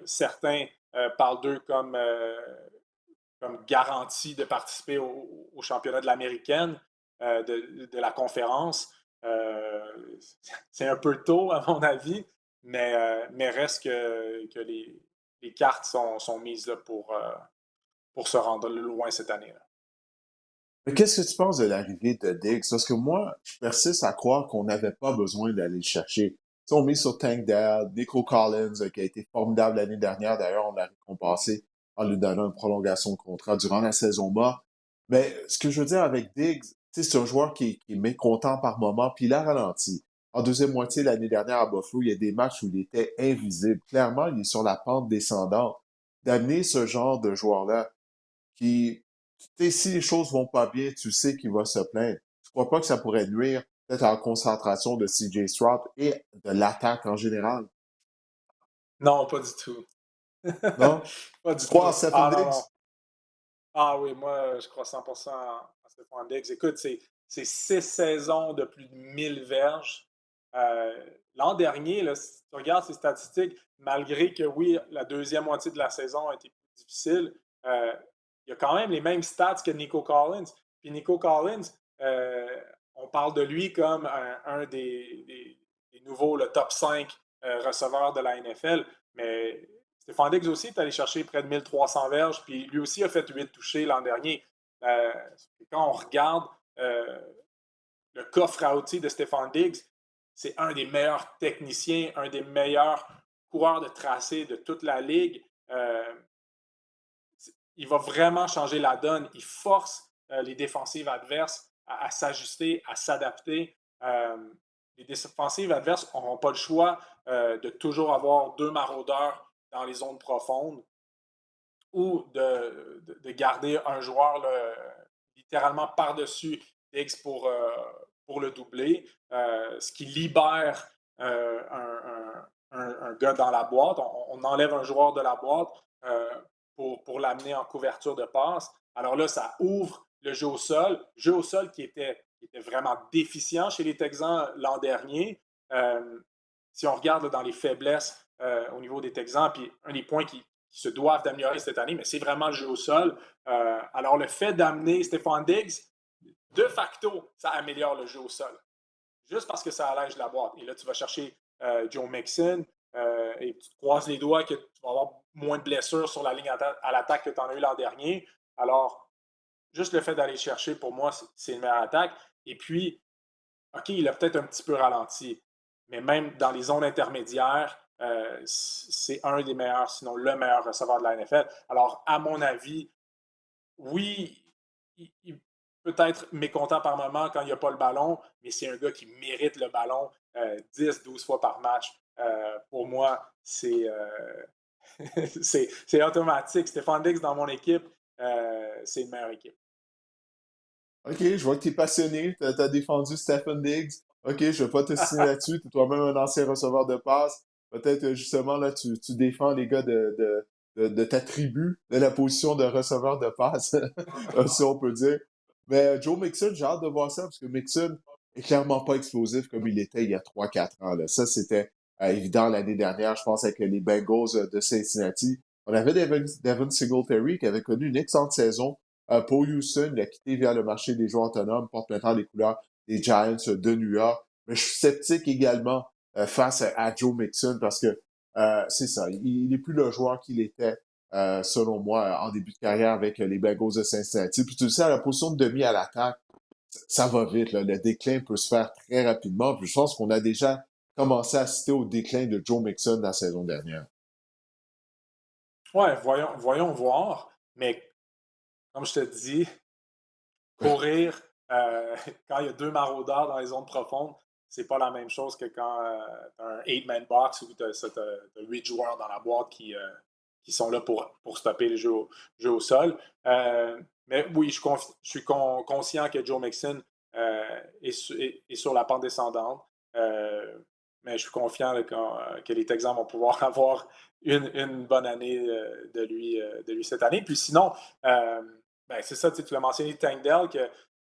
Certains parlent d'eux comme garantie de participer au championnat de l'américaine, de la conférence. Euh, c'est un peu tôt, à mon avis, mais reste que les cartes sont mises là, pour se rendre loin cette année-là. Mais qu'est-ce que tu penses de l'arrivée de Diggs? Parce que moi, je persiste à croire qu'on n'avait pas besoin d'aller le chercher. Tu sais, on met sur Tank Dell, Nico Collins, qui a été formidable l'année dernière. D'ailleurs, on l'a récompensé en lui donnant une prolongation de contrat durant la saison morte. Mais ce que je veux dire avec Diggs, tu sais, c'est un joueur qui est mécontent par moment, puis il a ralenti. En deuxième moitié l'année dernière à Buffalo, il y a des matchs où il était invisible. Clairement, il est sur la pente descendante. D'amener ce genre de joueur-là qui, tu sais, si les choses vont pas bien, tu sais qu'il va se plaindre. Tu crois pas que ça pourrait nuire peut-être à la concentration de CJ Stroud et de l'attaque en général? Non, pas du tout. Non? Pas Tu du crois en tout. Stephen Ah non, Diggs? non. Ah oui, moi, je crois 100% à Stephon Diggs. Écoute, c'est 6 saisons de plus de 1000 verges. L'an dernier, là, si tu regardes ces statistiques, malgré que oui, la deuxième moitié de la saison a été plus difficile, euh, il y a quand même les mêmes stats que Nico Collins. Puis Nico Collins, euh, on parle de lui comme un des nouveaux, le top 5 receveurs de la NFL. Mais Stéphane Diggs aussi est allé chercher près de 1300 verges, puis lui aussi a fait 8 touchés l'an dernier. Euh, Quand on regarde le coffre à outils de Stéphane Diggs, c'est un des meilleurs techniciens, un des meilleurs coureurs de tracé de toute la ligue. il va vraiment changer la donne. Il force les défensives adverses à s'ajuster, à s'adapter. Les défensives adverses n'auront pas le choix de toujours avoir 2 maraudeurs dans les zones profondes ou de garder un joueur là, littéralement par-dessus Diggs pour le doubler, ce qui libère un gars dans la boîte. On enlève un joueur de la boîte pour l'amener en couverture de passe. Alors là, ça ouvre le jeu au sol qui était vraiment déficient chez les Texans l'an dernier. Si on regarde là, dans les faiblesses au niveau des Texans, puis un des points qui se doivent d'améliorer cette année, mais c'est vraiment le jeu au sol. Alors, le fait d'amener Stephon Diggs, de facto, ça améliore le jeu au sol. Juste parce que ça allège la boîte. Et là, tu vas chercher Joe Mixon et tu te croises les doigts que tu vas avoir moins de blessures sur la ligne à l'attaque que tu en as eu l'an dernier. Alors, juste le fait d'aller chercher, pour moi, c'est une meilleure attaque. Et puis, OK, il a peut-être un petit peu ralenti, mais même dans les zones intermédiaires, c'est un des meilleurs, sinon le meilleur receveur de la NFL. Alors, à mon avis, oui, il peut être mécontent par moment quand il n'y a pas le ballon, mais c'est un gars qui mérite le ballon 10-12 fois par match. Pour moi, c'est automatique. Stéphane Diggs dans mon équipe, c'est une meilleure équipe. OK, je vois que tu es passionné. Tu as défendu Stephen Diggs. OK, je ne vais pas te signer là-dessus. Tu es toi-même un ancien receveur de passe. Peut-être justement, là, tu défends les gars de ta tribu, de la position de receveur de passe, si on peut dire. Mais Joe Mixon, j'ai hâte de voir ça parce que Mixon est clairement pas explosif comme il était il y a 3-4 ans. Là. Ça, c'était évident l'année dernière, je pense, avec les Bengals de Cincinnati. On avait Devin Singletary qui avait connu une excellente saison pour Houston. Il a quitté via le marché des joueurs autonomes, porte maintenant les couleurs des Giants de New York. Mais je suis sceptique également face à Joe Mixon parce que c'est ça, il n'est plus le joueur qu'il était, selon moi, en début de carrière avec les Bengals de Cincinnati. Puis tu le sais, à la position de demi à l'attaque, ça va vite, là. Le déclin peut se faire très rapidement. Puis je pense qu'on a déjà commencé à assister au déclin de Joe Mixon la saison dernière. Ouais, voyons voir. Mais comme je te dis, courir quand il y a 2 maraudeurs dans les zones profondes, c'est pas la même chose que quand tu as un 8-man box où tu as 8 joueurs dans la boîte qui sont là pour stopper le jeu au sol. Mais oui, je suis conscient que Joe Mixon est sur la pente descendante. Mais je suis confiant là, que les Texans vont pouvoir avoir une bonne année de lui cette année. Puis sinon, ben, c'est ça, tu l'as mentionné, Tank Dell, qui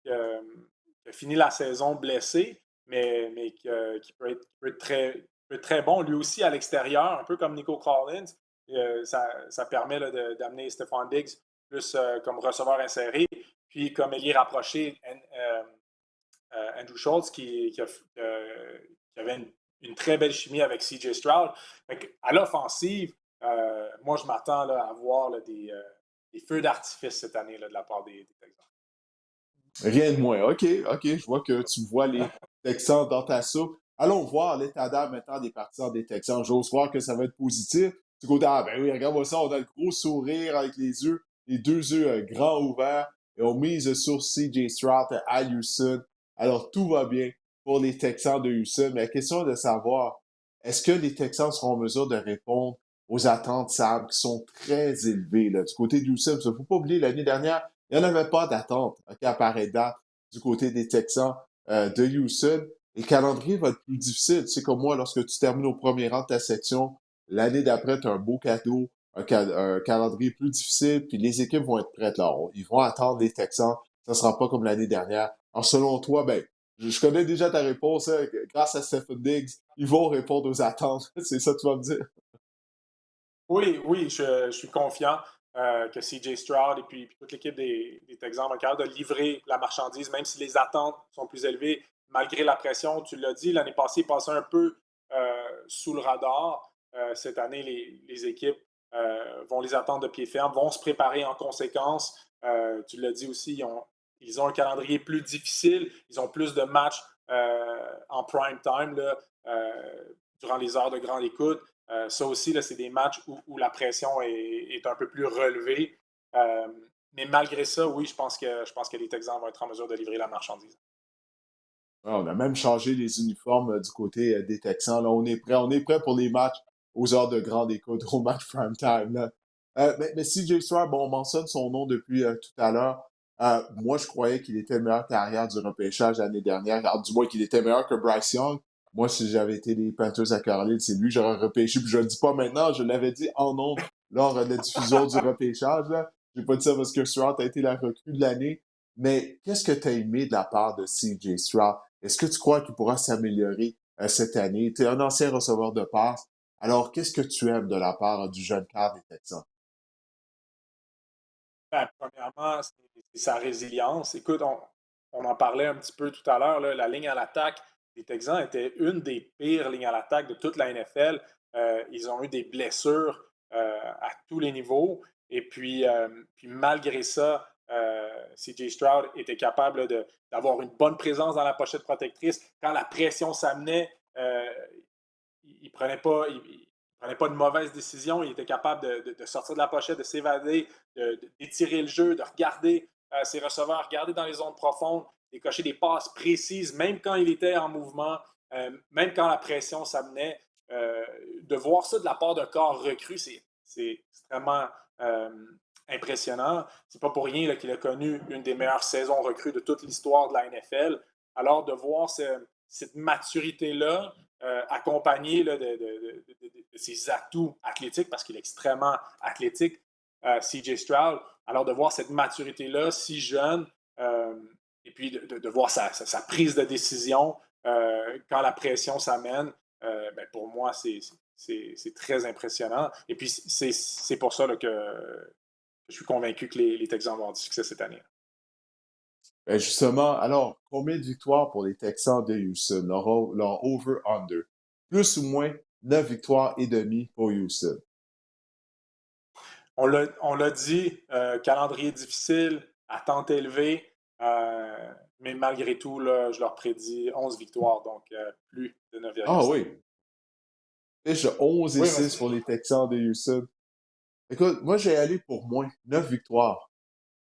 a fini la saison blessé, mais qui peut être très bon. Lui aussi, à l'extérieur, un peu comme Nico Collins, ça permet là, d'amener Stephon Diggs plus comme receveur inséré, puis comme ailier rapproché, Andrew Schultz, qui avait une très belle chimie avec CJ Stroud. À l'offensive, moi, je m'attends là, à voir là, des feux d'artifice cette année là, de la part des Texans. Rien de moins. OK, OK, je vois que tu vois les Texans dans ta soupe. Allons voir l'état d'âme maintenant des partisans des Texans. J'ose croire que ça va être positif. Du côté, ah ben oui, regarde-moi ça, on a le gros sourire avec les deux yeux grands ouverts, et on mise sur CJ Stroud à Houston. Alors, tout va bien pour les Texans de Houston. Mais la question est de savoir, est-ce que les Texans seront en mesure de répondre aux attentes, Sam, qui sont très élevées là, du côté de Houston? Il ne faut pas oublier, l'année dernière, il n'y en avait pas d'attente à pareille date du côté des Texans de Houston. Et le calendrier va être plus difficile. C'est comme moi, lorsque tu termines au premier rang de ta section, l'année d'après, tu as un beau cadeau, un calendrier plus difficile, puis les équipes vont être prêtes là. Ils vont attendre les Texans. Ça ne sera pas comme l'année dernière. Alors, selon toi, ben, je connais déjà ta réponse. Hein, grâce à Stephen Diggs, ils vont répondre aux attentes. C'est ça que tu vas me dire. Oui, je suis confiant que CJ Stroud et puis toute l'équipe des Texans vont être capables de livrer la marchandise, même si les attentes sont plus élevées, malgré la pression. Tu l'as dit, l'année passée, il passait un peu sous le radar. Cette année, les équipes vont les attendre de pied ferme, vont se préparer en conséquence. Tu l'as dit aussi, ils ont un calendrier plus difficile, ils ont plus de matchs en prime time là, durant les heures de grande écoute. Ça aussi, là, c'est des matchs où la pression est un peu plus relevée. Euh, mais malgré ça, oui, je pense que les Texans vont être en mesure de livrer la marchandise. Ouais, on a même changé les uniformes du côté des Texans. Là, on est prêt pour les matchs aux heures de grande écoute, au match prime time. Là. Mais CJ Stroud, bon, on mentionne son nom depuis tout à l'heure. Moi, je croyais qu'il était le meilleur carrière du repêchage l'année dernière. Alors, du moins qu'il était meilleur que Bryce Young. Moi, si j'avais été les Panthers à Caroline, c'est lui que j'aurais repêché. Puis je le dis pas maintenant, je l'avais dit en ondes lors de la diffusion du repêchage. Là. J'ai pas dit ça parce que Stroud a été la recrue de l'année. Mais qu'est-ce que tu as aimé de la part de CJ Stroud? Est-ce que tu crois qu'il pourra s'améliorer cette année? Tu es un ancien receveur de passe. Alors, qu'est-ce que tu aimes de la part du jeune cadre des Texans? Ben, premièrement, c'est sa résilience. Écoute, on en parlait un petit peu tout à l'heure, là, la ligne à l'attaque des Texans était une des pires lignes à l'attaque de toute la NFL. Ils ont eu des blessures à tous les niveaux. Et puis malgré ça, CJ Stroud était capable d'avoir une bonne présence dans la pochette protectrice. Quand la pression s'amenait, il prenait pas de mauvaises décisions. Il était capable de sortir de la pochette, de s'évader, d'étirer le jeu, de regarder ses receveurs, regarder dans les zones profondes, de cocher des passes précises, même quand il était en mouvement, même quand la pression s'amenait. De voir ça de la part d'un corps recru, c'est extrêmement euh, impressionnant. C'est pas pour rien qu'il a connu une des meilleures saisons recrues de toute l'histoire de la NFL. Alors, de voir cette maturité-là, accompagné là, de ses atouts athlétiques, parce qu'il est extrêmement athlétique, CJ Stroud. Alors, de voir cette maturité-là si jeune, et puis de voir sa prise de décision quand la pression s'amène, ben, pour moi, c'est très impressionnant. Et puis, c'est pour ça là, que je suis convaincu que les Texans vont avoir du succès cette année. Ben justement, alors, combien de victoires pour les Texans de Houston? Leur over-under. Plus ou moins 9 victoires et demie pour Houston. On l'a dit, calendrier difficile, attente élevée, mais malgré tout, là, je leur prédis 11 victoires, donc plus de Ah 9,5. oui, j'ai 11 et Oui, 6 vas-y. pour les Texans de Houston. Écoute, moi, j'ai allé pour moins 9 victoires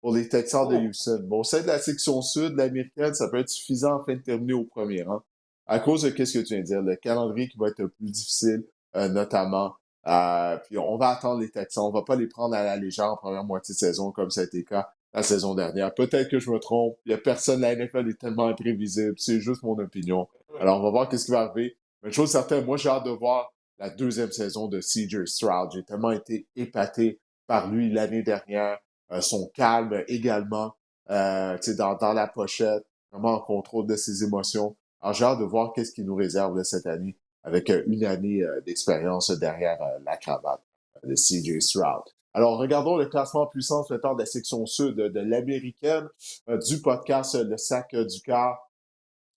pour les Texans de Oh, Houston. Bon, c'est de la section sud, l'américaine, ça peut être suffisant afin de terminer au premier rang. À cause de qu'est-ce que tu viens de dire, le calendrier qui va être plus difficile, notamment. Puis on va attendre les Texans, on va pas les prendre à la légère en première moitié de saison comme ça a été le cas la saison dernière. Peut-être que je me trompe, il y a personne, la NFL est tellement imprévisible, c'est juste mon opinion. oui. Alors on va voir qu'est-ce qui va arriver. Mais une chose certaine, moi j'ai hâte de voir la deuxième saison de CJ Stroud. J'ai tellement été épaté par lui l'année dernière, son calme également, dans la pochette, vraiment en contrôle de ses émotions. Alors, j'ai hâte de voir qu'est-ce qu'il nous réserve là, cette année avec une année d'expérience derrière la cravate de CJ Stroud. Alors, regardons le classement en puissance maintenant de la section sud de l'américaine du podcast Le Sac du Quart.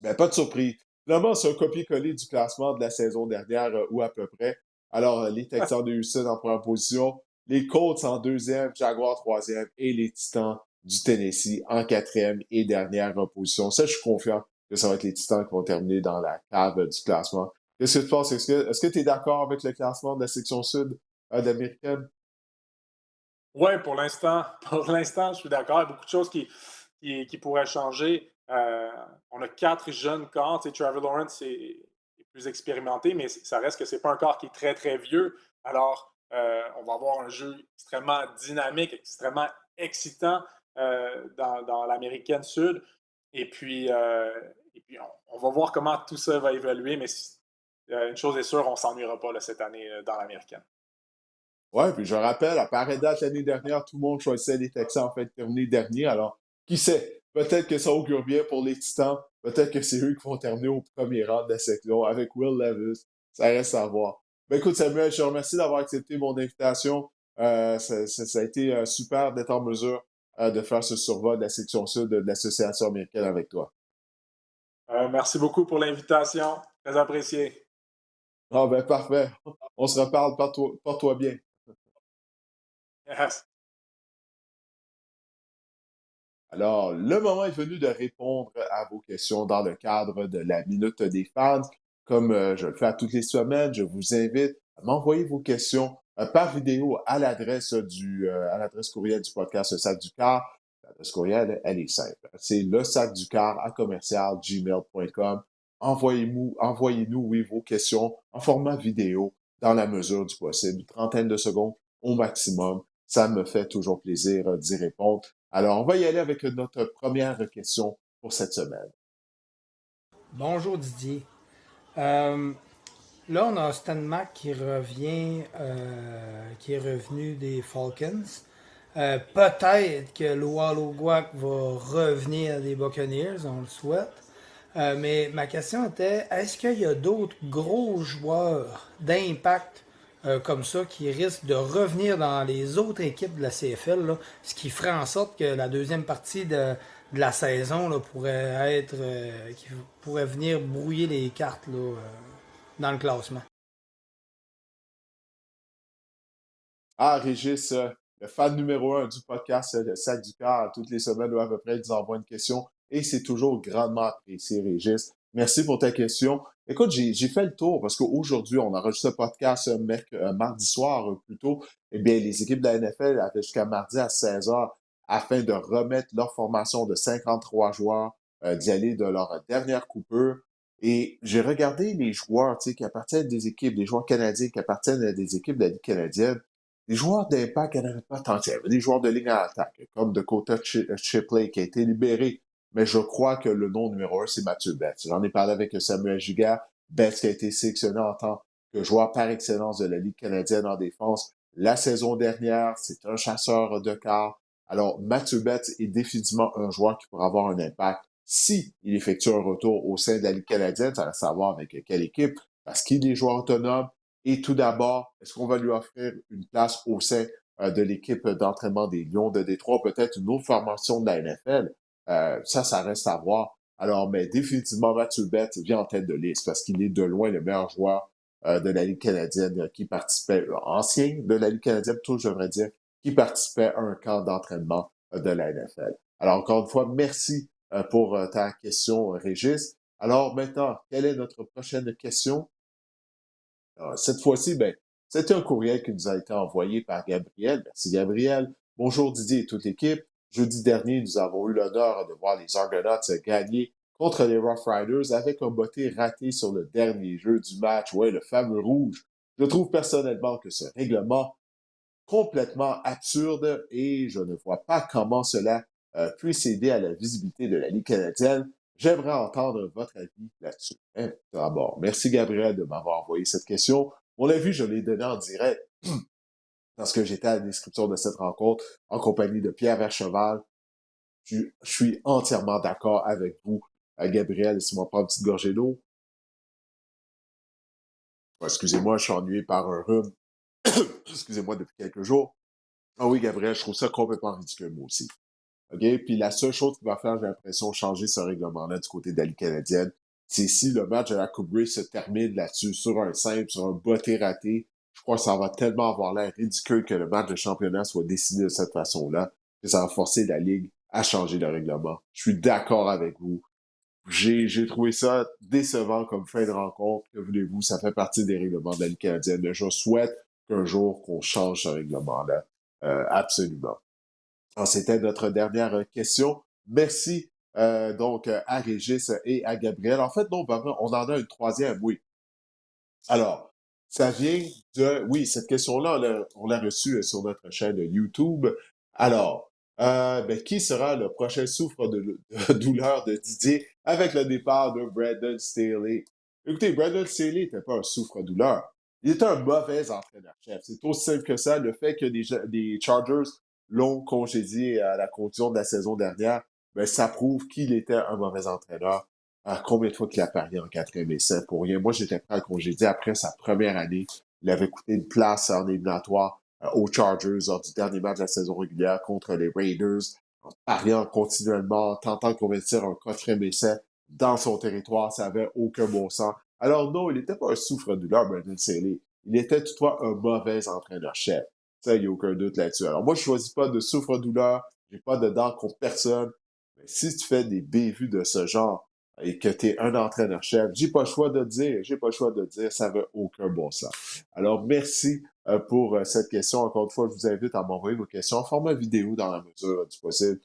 Ben, pas de surprise. Finalement, c'est un copier-coller du classement de la saison dernière ou à peu près. Alors, les Texans de Houston en première position, les Colts en deuxième, Jaguars troisième et les Titans du Tennessee en quatrième et dernière position. Ça, je suis confiant que ça va être les Titans qui vont terminer dans la cave du classement. Qu'est-ce que tu penses? Est-ce que tu es d'accord avec le classement de la section sud d'américaine? Ouais, pour l'instant, je suis d'accord. Il y a beaucoup de choses qui pourraient changer. On a 4 jeunes corps. Tu sais, Trevor Lawrence est plus expérimenté, mais ça reste que c'est pas un corps qui est très, très vieux. Alors, on va avoir un jeu extrêmement dynamique, extrêmement excitant dans l'américaine sud. Et puis on va voir comment tout ça va évoluer, mais une chose est sûre, on ne s'ennuiera pas là, cette année dans l'américaine. Ouais, puis je rappelle, à pareille date l'année dernière, tout le monde choisissait les Texans en fait de terminer dernier. Alors, qui sait? Peut-être que ça augure bien pour les Titans. Peut-être que c'est eux qui vont terminer au premier rang de la section avec Will Levis. Ça reste à voir. Ben écoute, Samuel, je te remercie d'avoir accepté mon invitation. Ça a été super d'être en mesure de faire ce survol de la section sud de l'Association américaine avec toi. Merci beaucoup pour l'invitation. Très apprécié. Ah ben parfait. On se reparle. Porte-toi bien. Yes. Alors, le moment est venu de répondre à vos questions dans le cadre de la Minute des fans. Comme je le fais à toutes les semaines, je vous invite à m'envoyer vos questions par vidéo à à l'adresse courriel du podcast Le Sac du Car. L'adresse courriel, elle est simple. C'est lesacducar@gmail.com. Envoyez-nous, oui, vos questions en format vidéo dans la mesure du possible. Une trentaine de secondes au maximum. Ça me fait toujours plaisir d'y répondre. Alors, on va y aller avec notre première question pour cette semaine. Bonjour Didier. Là, on a Stan Mack qui revient, qui est revenu des Falcons. Peut-être que Lualo Guac va revenir des Buccaneers, on le souhaite. Mais ma question était, est-ce qu'il y a d'autres gros joueurs d'impact comme ça qui risquent de revenir dans les autres équipes de la CFL, là, ce qui ferait en sorte que la deuxième partie de la saison là, pourrait être, qui pourrait venir brouiller les cartes là, dans le classement? Ah, Régis, le fan numéro un du podcast Le Sac du Cœur, toutes les semaines ou à peu près, il nous envoie une question et c'est toujours grandement apprécié, Régis. Merci pour ta question. Écoute, j'ai fait le tour parce qu'aujourd'hui, on enregistre ce podcast mardi soir plutôt. Eh bien, les équipes de la NFL avaient jusqu'à mardi à 16 heures afin de remettre leur formation de 53 joueurs, d'y aller de leur dernière coupure. Et j'ai regardé les joueurs, tu sais, qui appartiennent à des équipes, des joueurs canadiens qui appartiennent à des équipes de la Ligue canadienne. Les joueurs d'impact, il n'y en avait pas tant. Il y avait des joueurs de ligne à attaque, comme Dakota Shipley, qui a été libéré. Mais je crois que le nom numéro un, c'est Mathieu Betts. J'en ai parlé avec Samuel Giguère. Betts qui a été sélectionné en tant que joueur par excellence de la Ligue canadienne en défense. La saison dernière, c'est un chasseur de quart. Alors, Mathieu Betts est définitivement un joueur qui pourra avoir un impact si il effectue un retour au sein de la Ligue canadienne. Ça va savoir avec quelle équipe, parce qu'il est joueur autonome. Et tout d'abord, est-ce qu'on va lui offrir une place au sein de l'équipe d'entraînement des Lions de Détroit, peut-être une autre formation de la NFL? Ça reste à voir. Alors, mais définitivement, Mathieu Betts vient en tête de liste parce qu'il est de loin le meilleur joueur de la Ligue canadienne qui participait, ancien de la Ligue canadienne, plutôt, je devrais dire, qui participait à un camp d'entraînement de la NFL. Alors, encore une fois, merci pour ta question, Régis. Alors, maintenant, quelle est notre prochaine question? Alors, cette fois-ci, ben, c'était un courriel qui nous a été envoyé par Gabriel. Merci, Gabriel. Bonjour Didier et toute l'équipe. Jeudi dernier, nous avons eu l'honneur de voir les Argonauts gagner contre les Rough Riders avec un botté raté sur le dernier jeu du match. Ouais, le fameux rouge. Je trouve personnellement que ce règlement complètement absurde et je ne vois pas comment cela puisse aider à la visibilité de la Ligue canadienne. J'aimerais entendre votre avis là-dessus. Hein? D'abord, merci Gabriel de m'avoir envoyé cette question. On l'a vu, je l'ai donné en direct parce que j'étais à la description de cette rencontre en compagnie de Pierre Vercheval. Je suis entièrement d'accord avec vous, Gabriel. Laissez-moi prendre une petite gorgée d'eau. Excusez-moi, je suis ennuyé par un rhume. Excusez-moi, depuis quelques jours. Ah oui, Gabriel, je trouve ça complètement ridicule, moi aussi. OK? Puis la seule chose qui va faire, j'ai l'impression, changer ce règlement-là du côté de la Ligue canadienne, c'est si le match de la Coupe Grey se termine là-dessus, sur un simple, sur un botté raté. Je crois que ça va tellement avoir l'air ridicule que le match de championnat soit décidé de cette façon-là, que ça va forcer la Ligue à changer le règlement. Je suis d'accord avec vous. J'ai trouvé ça décevant comme fin de rencontre. Que voulez-vous? Ça fait partie des règlements de la Ligue canadienne. Mais je souhaite qu'un jour qu'on change ce règlement-là. Absolument. Alors, c'était notre dernière question. Merci donc à Régis et à Gabriel. En fait, non, on en a une troisième, oui. Alors, ça vient de... Oui, cette question-là, on l'a reçue sur notre chaîne YouTube. Alors, ben, qui sera le prochain souffre de douleur de Didier avec le départ de Brandon Staley? Écoutez, Brandon Staley n'était pas un souffre-douleur. Il était un mauvais entraîneur-chef. C'est aussi simple que ça. Le fait que des Chargers l'ont congédié à la conclusion de la saison dernière, ben, ça prouve qu'il était un mauvais entraîneur. Combien de fois qu'il a parié en quatrième essai pour rien? Moi, j'étais prêt à le congédier après sa première année. Il avait coûté une place en éliminatoire aux Chargers lors du dernier match de la saison régulière contre les Raiders, en pariant continuellement, en tentant de convertir un quatrième essai dans son territoire. Ça n'avait aucun bon sens. Alors non, il n'était pas un souffre-douleur, Brandon Staley. Il était toutefois un mauvais entraîneur-chef. Ça, il n'y a aucun doute là-dessus. Alors moi, je ne choisis pas de souffre-douleur. J'ai pas de dents contre personne. Mais si tu fais des bévues de ce genre, et que tu es un entraîneur-chef, j'ai pas le choix de dire, ça veut aucun bon sens. Alors, merci pour cette question. Encore une fois, je vous invite à m'envoyer vos questions en format vidéo dans la mesure du possible.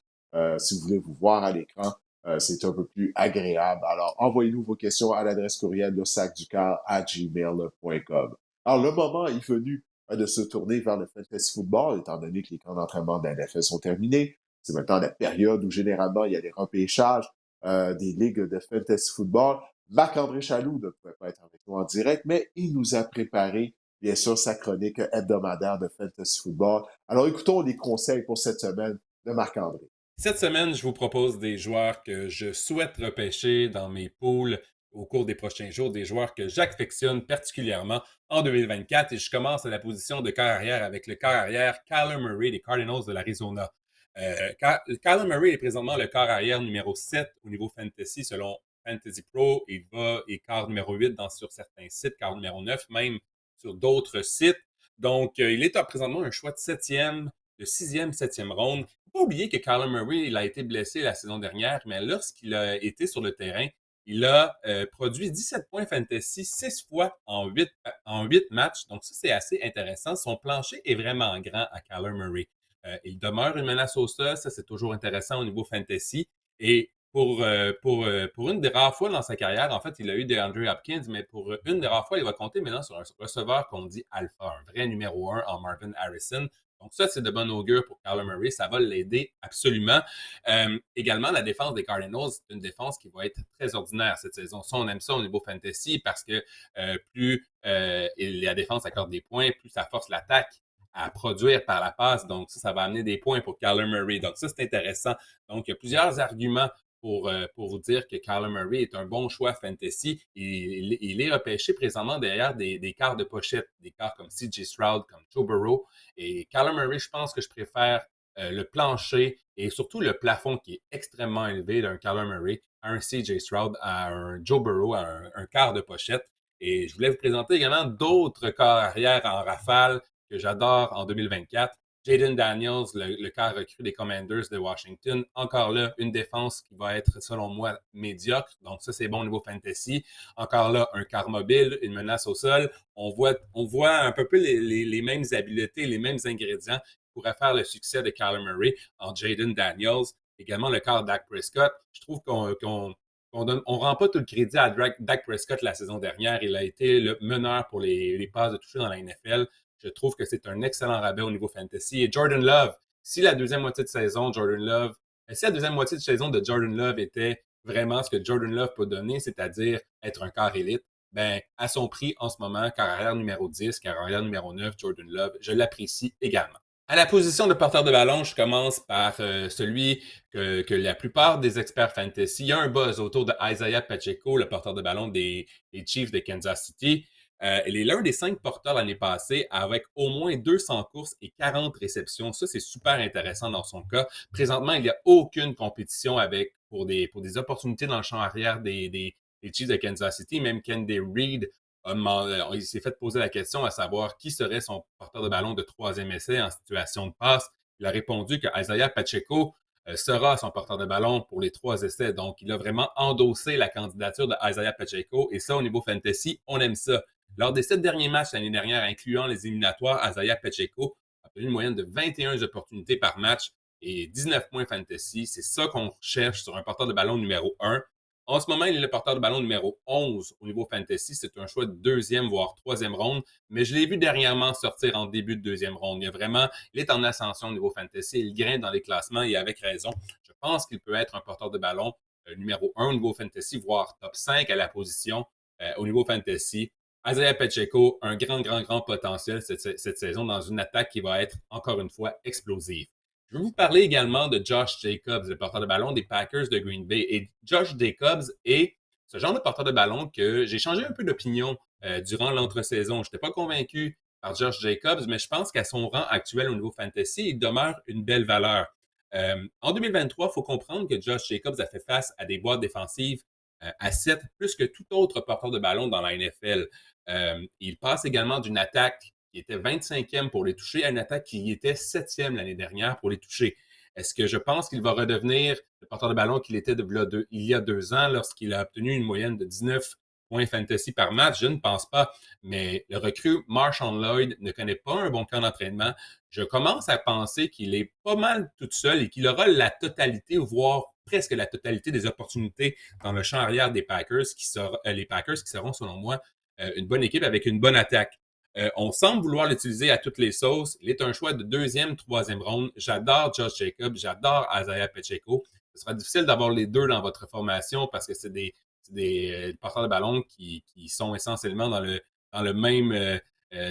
Si vous voulez vous voir à l'écran, c'est un peu plus agréable. Alors, envoyez-nous vos questions à l'adresse courriel lesacducœur@gmail.com. Alors, le moment est venu de se tourner vers le fantasy football, étant donné que les camps d'entraînement de la NFL sont terminés. C'est maintenant la période où généralement il y a des repêchages des ligues de fantasy football. Marc-André Chaloux ne pouvait pas être avec nous en direct, mais il nous a préparé, bien sûr, sa chronique hebdomadaire de fantasy football. Alors, écoutons les conseils pour cette semaine de Marc-André. Cette semaine, je vous propose des joueurs que je souhaite repêcher dans mes poules au cours des prochains jours, des joueurs que j'affectionne particulièrement en 2024. Et je commence à la position de quart arrière avec le quart arrière Kyler Murray des Cardinals de l'Arizona. Kyler Murray est présentement le quart arrière numéro 7 au niveau fantasy selon Fantasy Pro. Il est quart numéro 8 sur certains sites, quart numéro 9 même sur d'autres sites. Donc, il est présentement un choix de 7e, de 6e, 7e ronde. Il ne faut pas oublier que Kyler Murray, il a été blessé la saison dernière, mais lorsqu'il a été sur le terrain, il a produit 17 points fantasy 6 fois en 8 matchs. Donc, ça, c'est assez intéressant. Son plancher est vraiment grand à Kyler Murray. Il demeure une menace au sol. Ça, c'est toujours intéressant au niveau fantasy. Et pour une des rares fois dans sa carrière, en fait, il a eu DeAndre Hopkins, mais pour une des rares fois, il va compter maintenant sur un receveur qu'on dit alpha, un vrai numéro 1 en Marvin Harrison. Donc ça, c'est de bon augure pour Kyler Murray. Ça va l'aider absolument. Également, la défense des Cardinals, c'est une défense qui va être très ordinaire cette saison. Ça, on aime ça au niveau fantasy parce que plus la défense accorde des points, plus ça force l'attaque à produire par la passe. Donc ça va amener des points pour Kyler Murray. Donc ça, c'est intéressant. Donc, il y a plusieurs arguments pour vous dire que Kyler Murray est un bon choix fantasy. Il est repêché présentement derrière des quarts de pochette, des quarts comme C.J. Stroud, comme Joe Burrow. Et Kyler Murray, je pense que je préfère le plancher et surtout le plafond qui est extrêmement élevé d'un Kyler Murray à un C.J. Stroud, à un Joe Burrow, à un quart de pochette. Et je voulais vous présenter également d'autres quarts arrière en rafale que j'adore en 2024. Jaden Daniels, le quart recru des Commanders de Washington. Encore là, une défense qui va être, selon moi, médiocre. Donc ça, c'est bon au niveau fantasy. Encore là, un quart mobile, une menace au sol. On voit un peu les mêmes habiletés, les mêmes ingrédients qui pourraient faire le succès de Kyler Murray en Jaden Daniels. Également, le quart Dak Prescott. Je trouve qu'on rend pas tout le crédit à Dak Prescott la saison dernière. Il a été le meneur pour les passes de toucher dans la NFL. Je trouve que c'est un excellent rabais au niveau fantasy. Et Jordan Love, si la deuxième moitié de saison de Jordan Love était vraiment ce que Jordan Love peut donner, c'est-à-dire être un quart élite, ben, à son prix en ce moment, carrière numéro 10, carrière numéro 9, Jordan Love, je l'apprécie également. À la position de porteur de ballon, je commence par celui que la plupart des experts fantasy, il y a un buzz autour de Isaiah Pacheco, le porteur de ballon des Chiefs de Kansas City. Il est l'un des 5 porteurs l'année passée avec au moins 200 courses et 40 réceptions. Ça, c'est super intéressant dans son cas. Présentement, il n'y a aucune compétition pour des opportunités dans le champ arrière des Chiefs de Kansas City. Même Kenny Reed il s'est fait poser la question à savoir qui serait son porteur de ballon de troisième essai en situation de passe. Il a répondu que Isaiah Pacheco sera son porteur de ballon pour les 3 essais. Donc, il a vraiment endossé la candidature de Isaiah Pacheco. Et ça, au niveau fantasy, on aime ça. Lors des 7 derniers matchs l'année dernière, incluant les éliminatoires, Isaiah Pacheco a obtenu une moyenne de 21 opportunités par match et 19 points fantasy. C'est ça qu'on cherche sur un porteur de ballon numéro 1. En ce moment, il est le porteur de ballon numéro 11 au niveau fantasy. C'est un choix de deuxième, voire troisième ronde. Mais je l'ai vu dernièrement sortir en début de deuxième ronde. Il est en ascension au niveau fantasy. Il grimpe dans les classements et avec raison. Je pense qu'il peut être un porteur de ballon numéro 1 au niveau fantasy, voire top 5 à la position au niveau fantasy. Isaiah Pacheco, un grand potentiel cette saison dans une attaque qui va être, encore une fois, explosive. Je vais vous parler également de Josh Jacobs, le porteur de ballon des Packers de Green Bay. Et Josh Jacobs est ce genre de porteur de ballon que j'ai changé un peu d'opinion durant l'entre-saison. Je n'étais pas convaincu par Josh Jacobs, mais je pense qu'à son rang actuel au niveau fantasy, il demeure une belle valeur. En 2023, il faut comprendre que Josh Jacobs a fait face à des boîtes défensives à 7, plus que tout autre porteur de ballon dans la NFL. Il passe également d'une attaque qui était 25e pour les toucher à une attaque qui était 7e l'année dernière pour les toucher. Est-ce que je pense qu'il va redevenir le porteur de ballon qu'il était il y a 2 ans lorsqu'il a obtenu une moyenne de 19 points fantasy par match? Je ne pense pas. Mais le recrue Marshawn Lloyd ne connaît pas un bon camp d'entraînement. Je commence à penser qu'il est pas mal tout seul et qu'il aura la totalité, voire presque la totalité des opportunités dans le champ arrière des Packers, les Packers qui seront, selon moi, une bonne équipe avec une bonne attaque. On semble vouloir l'utiliser à toutes les sauces. Il est un choix de deuxième, troisième ronde. J'adore Josh Jacobs, j'adore Isaiah Pacheco. Ce sera difficile d'avoir les deux dans votre formation parce que c'est des porteurs de ballon qui sont essentiellement dans le même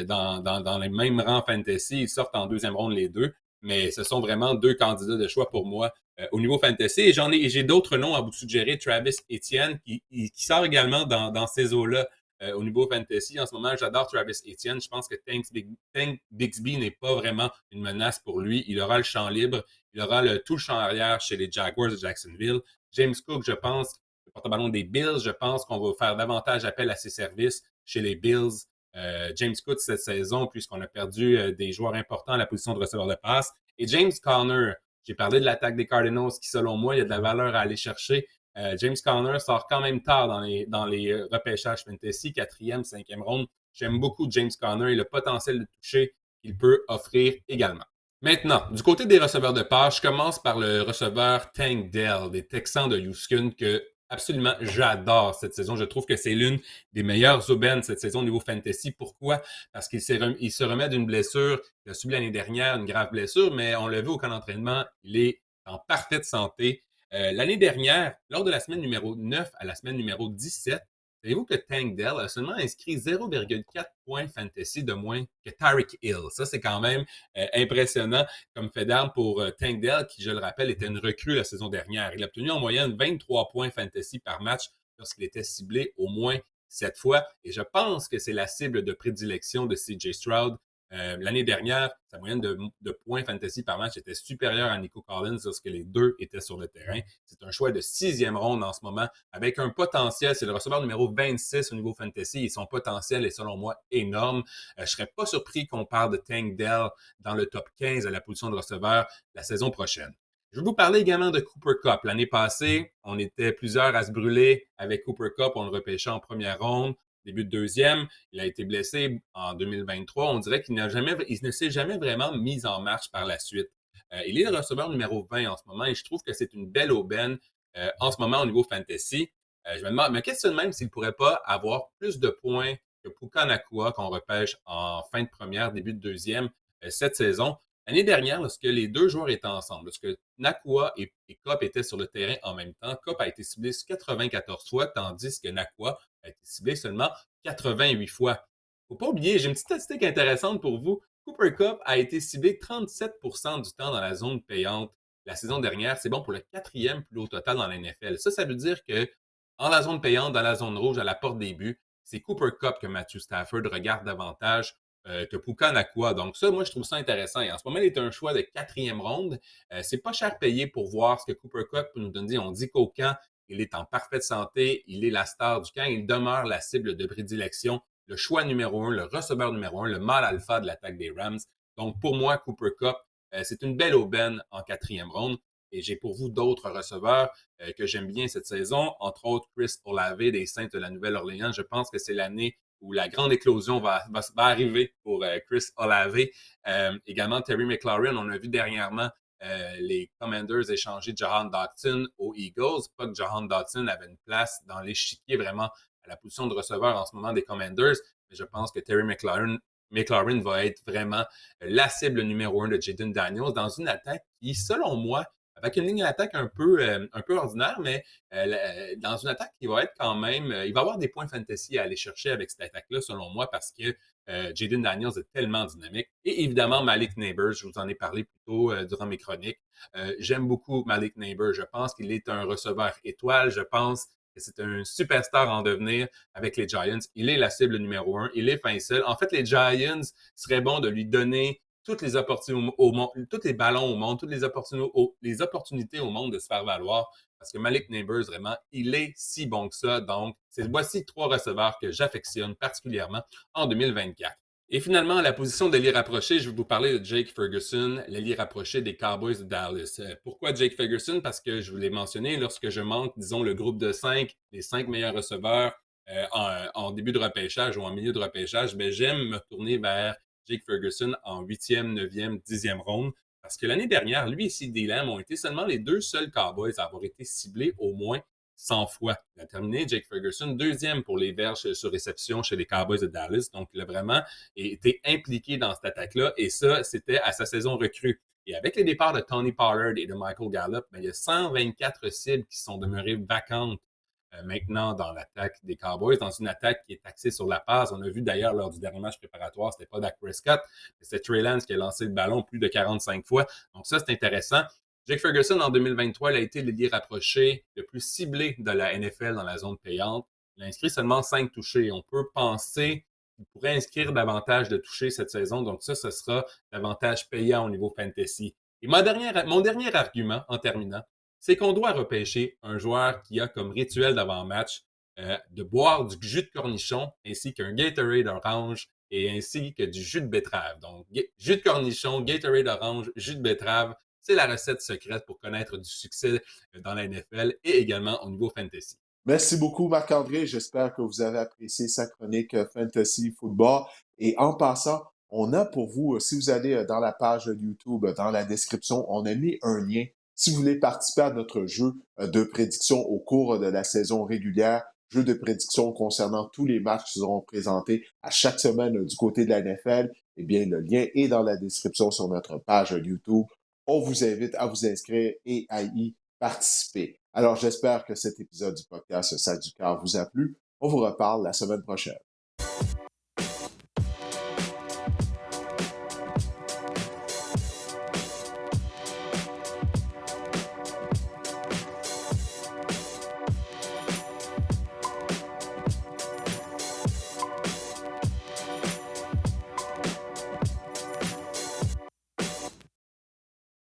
dans les mêmes rangs fantasy. Ils sortent en deuxième ronde les deux, mais ce sont vraiment deux candidats de choix pour moi au niveau fantasy. Et j'ai d'autres noms à vous suggérer. Travis Etienne qui sort également dans ces eaux-là. Au niveau fantasy, en ce moment, j'adore Travis Etienne. Je pense que Tank Bixby n'est pas vraiment une menace pour lui. Il aura le champ libre. Il aura tout le champ arrière chez les Jaguars de Jacksonville. James Cook, je pense, le porte-ballon des Bills, je pense qu'on va faire davantage appel à ses services chez les Bills. James Cook cette saison, puisqu'on a perdu des joueurs importants à la position de receveur de passe. Et James Conner, j'ai parlé de l'attaque des Cardinals qui, selon moi, il y a de la valeur à aller chercher. James Conner sort quand même tard dans les repêchages fantasy, 4e, 5e ronde. J'aime beaucoup James Conner et le potentiel de toucher qu'il peut offrir également. Maintenant, du côté des receveurs de passe, je commence par le receveur Tank Dell des Texans de Houston que absolument j'adore cette saison. Je trouve que c'est l'une des meilleures aubaines cette saison au niveau fantasy. Pourquoi? Parce qu'il se remet d'une blessure qu'il a subie l'année dernière, une grave blessure, mais on l'a vu au camp d'entraînement, il est en parfaite santé. L'année dernière, lors de la semaine numéro 9 à la semaine numéro 17, savez-vous que Tank Dell a seulement inscrit 0,4 points fantasy de moins que Tyreek Hill? Ça, c'est quand même impressionnant comme fait d'arme pour Tank Dell, qui, je le rappelle, était une recrue la saison dernière. Il a obtenu en moyenne 23 points fantasy par match lorsqu'il était ciblé au moins 7 fois. Et je pense que c'est la cible de prédilection de CJ Stroud. L'année dernière, sa moyenne de points fantasy par match était supérieure à Nico Collins lorsque les deux étaient sur le terrain. C'est un choix de 6e ronde en ce moment avec un potentiel. C'est le receveur numéro 26 au niveau fantasy et son potentiel est selon moi énorme. Je ne serais pas surpris qu'on parle de Tank Dell dans le top 15 à la position de receveur la saison prochaine. Je vais vous parler également de Cooper Kupp. L'année passée, on était plusieurs à se brûler avec Cooper Kupp. On le repêchait en première ronde. Début de deuxième, il a été blessé en 2023. On dirait qu'il ne s'est jamais vraiment mis en marche par la suite. Il est le receveur numéro 20 en ce moment et je trouve que c'est une belle aubaine en ce moment au niveau fantasy. Je me questionne même s'il ne pourrait pas avoir plus de points que Puka Nacua qu'on repêche en fin de première, début de deuxième cette saison. L'année dernière, lorsque les deux joueurs étaient ensemble, lorsque Nacua et Kupp étaient sur le terrain en même temps, Kupp a été ciblé 94 fois, tandis que Nacua a été ciblé seulement 88 fois. Faut pas oublier, j'ai une petite statistique intéressante pour vous. Cooper Kupp a été ciblé 37% du temps dans la zone payante la saison dernière. C'est bon pour le 4e plus haut total dans la NFL. Ça veut dire que en la zone payante, dans la zone rouge, à la porte des buts, c'est Cooper Kupp que Matthew Stafford regarde davantage que Puka Nacua. Donc ça, moi, je trouve ça intéressant. Et en ce moment, il est un choix de 4e ronde. C'est pas cher payé pour voir ce que Cooper Kupp peut nous donner. On dit qu'au camp, il est en parfaite santé, il est la star du camp, il demeure la cible de prédilection, le choix numéro 1, le receveur numéro 1, le mâle alpha de l'attaque des Rams. Donc pour moi, Cooper Kupp, c'est une belle aubaine en 4e ronde. Et j'ai pour vous d'autres receveurs que j'aime bien cette saison, entre autres Chris Olave des Saints de la Nouvelle-Orléans. Je pense que c'est l'année où la grande éclosion va arriver pour Chris Olave. Également, Terry McLaurin, on a vu dernièrement les Commanders échanger Jahan Dotson aux Eagles. Pas que Jahan Dotson avait une place dans l'échiquier vraiment à la position de receveur en ce moment des Commanders, mais je pense que Terry McLaurin va être vraiment la cible numéro 1 de Jaden Daniels dans une attaque qui, selon moi, avec une ligne d'attaque un peu ordinaire, mais dans une attaque qui va être quand même... il va avoir des points fantasy à aller chercher avec cette attaque-là, selon moi, parce que Jaden Daniels est tellement dynamique. Et évidemment, Malik Neighbors, je vous en ai parlé plus tôt durant mes chroniques. J'aime beaucoup Malik Neighbors. Je pense qu'il est un receveur étoile. Je pense que c'est un superstar en devenir avec les Giants. Il est la cible numéro 1. Il est fin seul. En fait, les Giants, serait bon de lui donner toutes les opportunités au monde, tous les ballons au monde, toutes les opportunités au monde de se faire valoir. Parce que Malik Neighbors, vraiment, il est si bon que ça. Donc, voici 3 receveurs que j'affectionne particulièrement en 2024. Et finalement, à la position d'ailier rapproché, je vais vous parler de Jake Ferguson, l'ailier rapproché des Cowboys de Dallas. Pourquoi Jake Ferguson? Parce que je vous l'ai mentionné, lorsque je manque, disons, le groupe de 5, les 5 meilleurs receveurs en début de repêchage ou en milieu de repêchage, ben, j'aime me tourner vers Jake Ferguson en 8e, 9e, 10e ronde. Parce que l'année dernière, lui et CeeDee Lamb ont été seulement les deux seuls Cowboys à avoir été ciblés au moins 100 fois. Il a terminé, Jake Ferguson, deuxième pour les verges sur réception chez les Cowboys de Dallas. Donc, il a vraiment été impliqué dans cette attaque-là. Et ça, c'était à sa saison recrue. Et avec les départs de Tony Pollard et de Michael Gallup, ben, il y a 124 cibles qui sont demeurées vacantes maintenant dans l'attaque des Cowboys, dans une attaque qui est axée sur la passe. On a vu d'ailleurs lors du dernier match préparatoire, c'était pas Dak Prescott, mais c'était Trey Lance qui a lancé le ballon plus de 45 fois. Donc ça, c'est intéressant. Jake Ferguson, en 2023, il a été l'ailier rapproché le plus ciblé de la NFL dans la zone payante. Il a inscrit seulement 5 touchés. On peut penser qu'il pourrait inscrire davantage de touchés cette saison. Donc ça, ce sera davantage payant au niveau fantasy. Et mon dernier argument, en terminant, c'est qu'on doit repêcher un joueur qui a comme rituel d'avant-match de boire du jus de cornichon ainsi qu'un Gatorade orange et ainsi que du jus de betterave. Donc, jus de cornichon, Gatorade orange, jus de betterave, c'est la recette secrète pour connaître du succès dans la NFL et également au niveau fantasy. Merci beaucoup, Marc-André. J'espère que vous avez apprécié sa chronique Fantasy Football. Et en passant, on a pour vous, si vous allez dans la page YouTube, dans la description, on a mis un lien. Si vous voulez participer à notre jeu de prédiction au cours de la saison régulière, jeu de prédiction concernant tous les matchs qui seront présentés à chaque semaine du côté de la NFL, eh bien, le lien est dans la description sur notre page YouTube. On vous invite à vous inscrire et à y participer. Alors, j'espère que cet épisode du podcast Ça du cœur vous a plu. On vous reparle la semaine prochaine.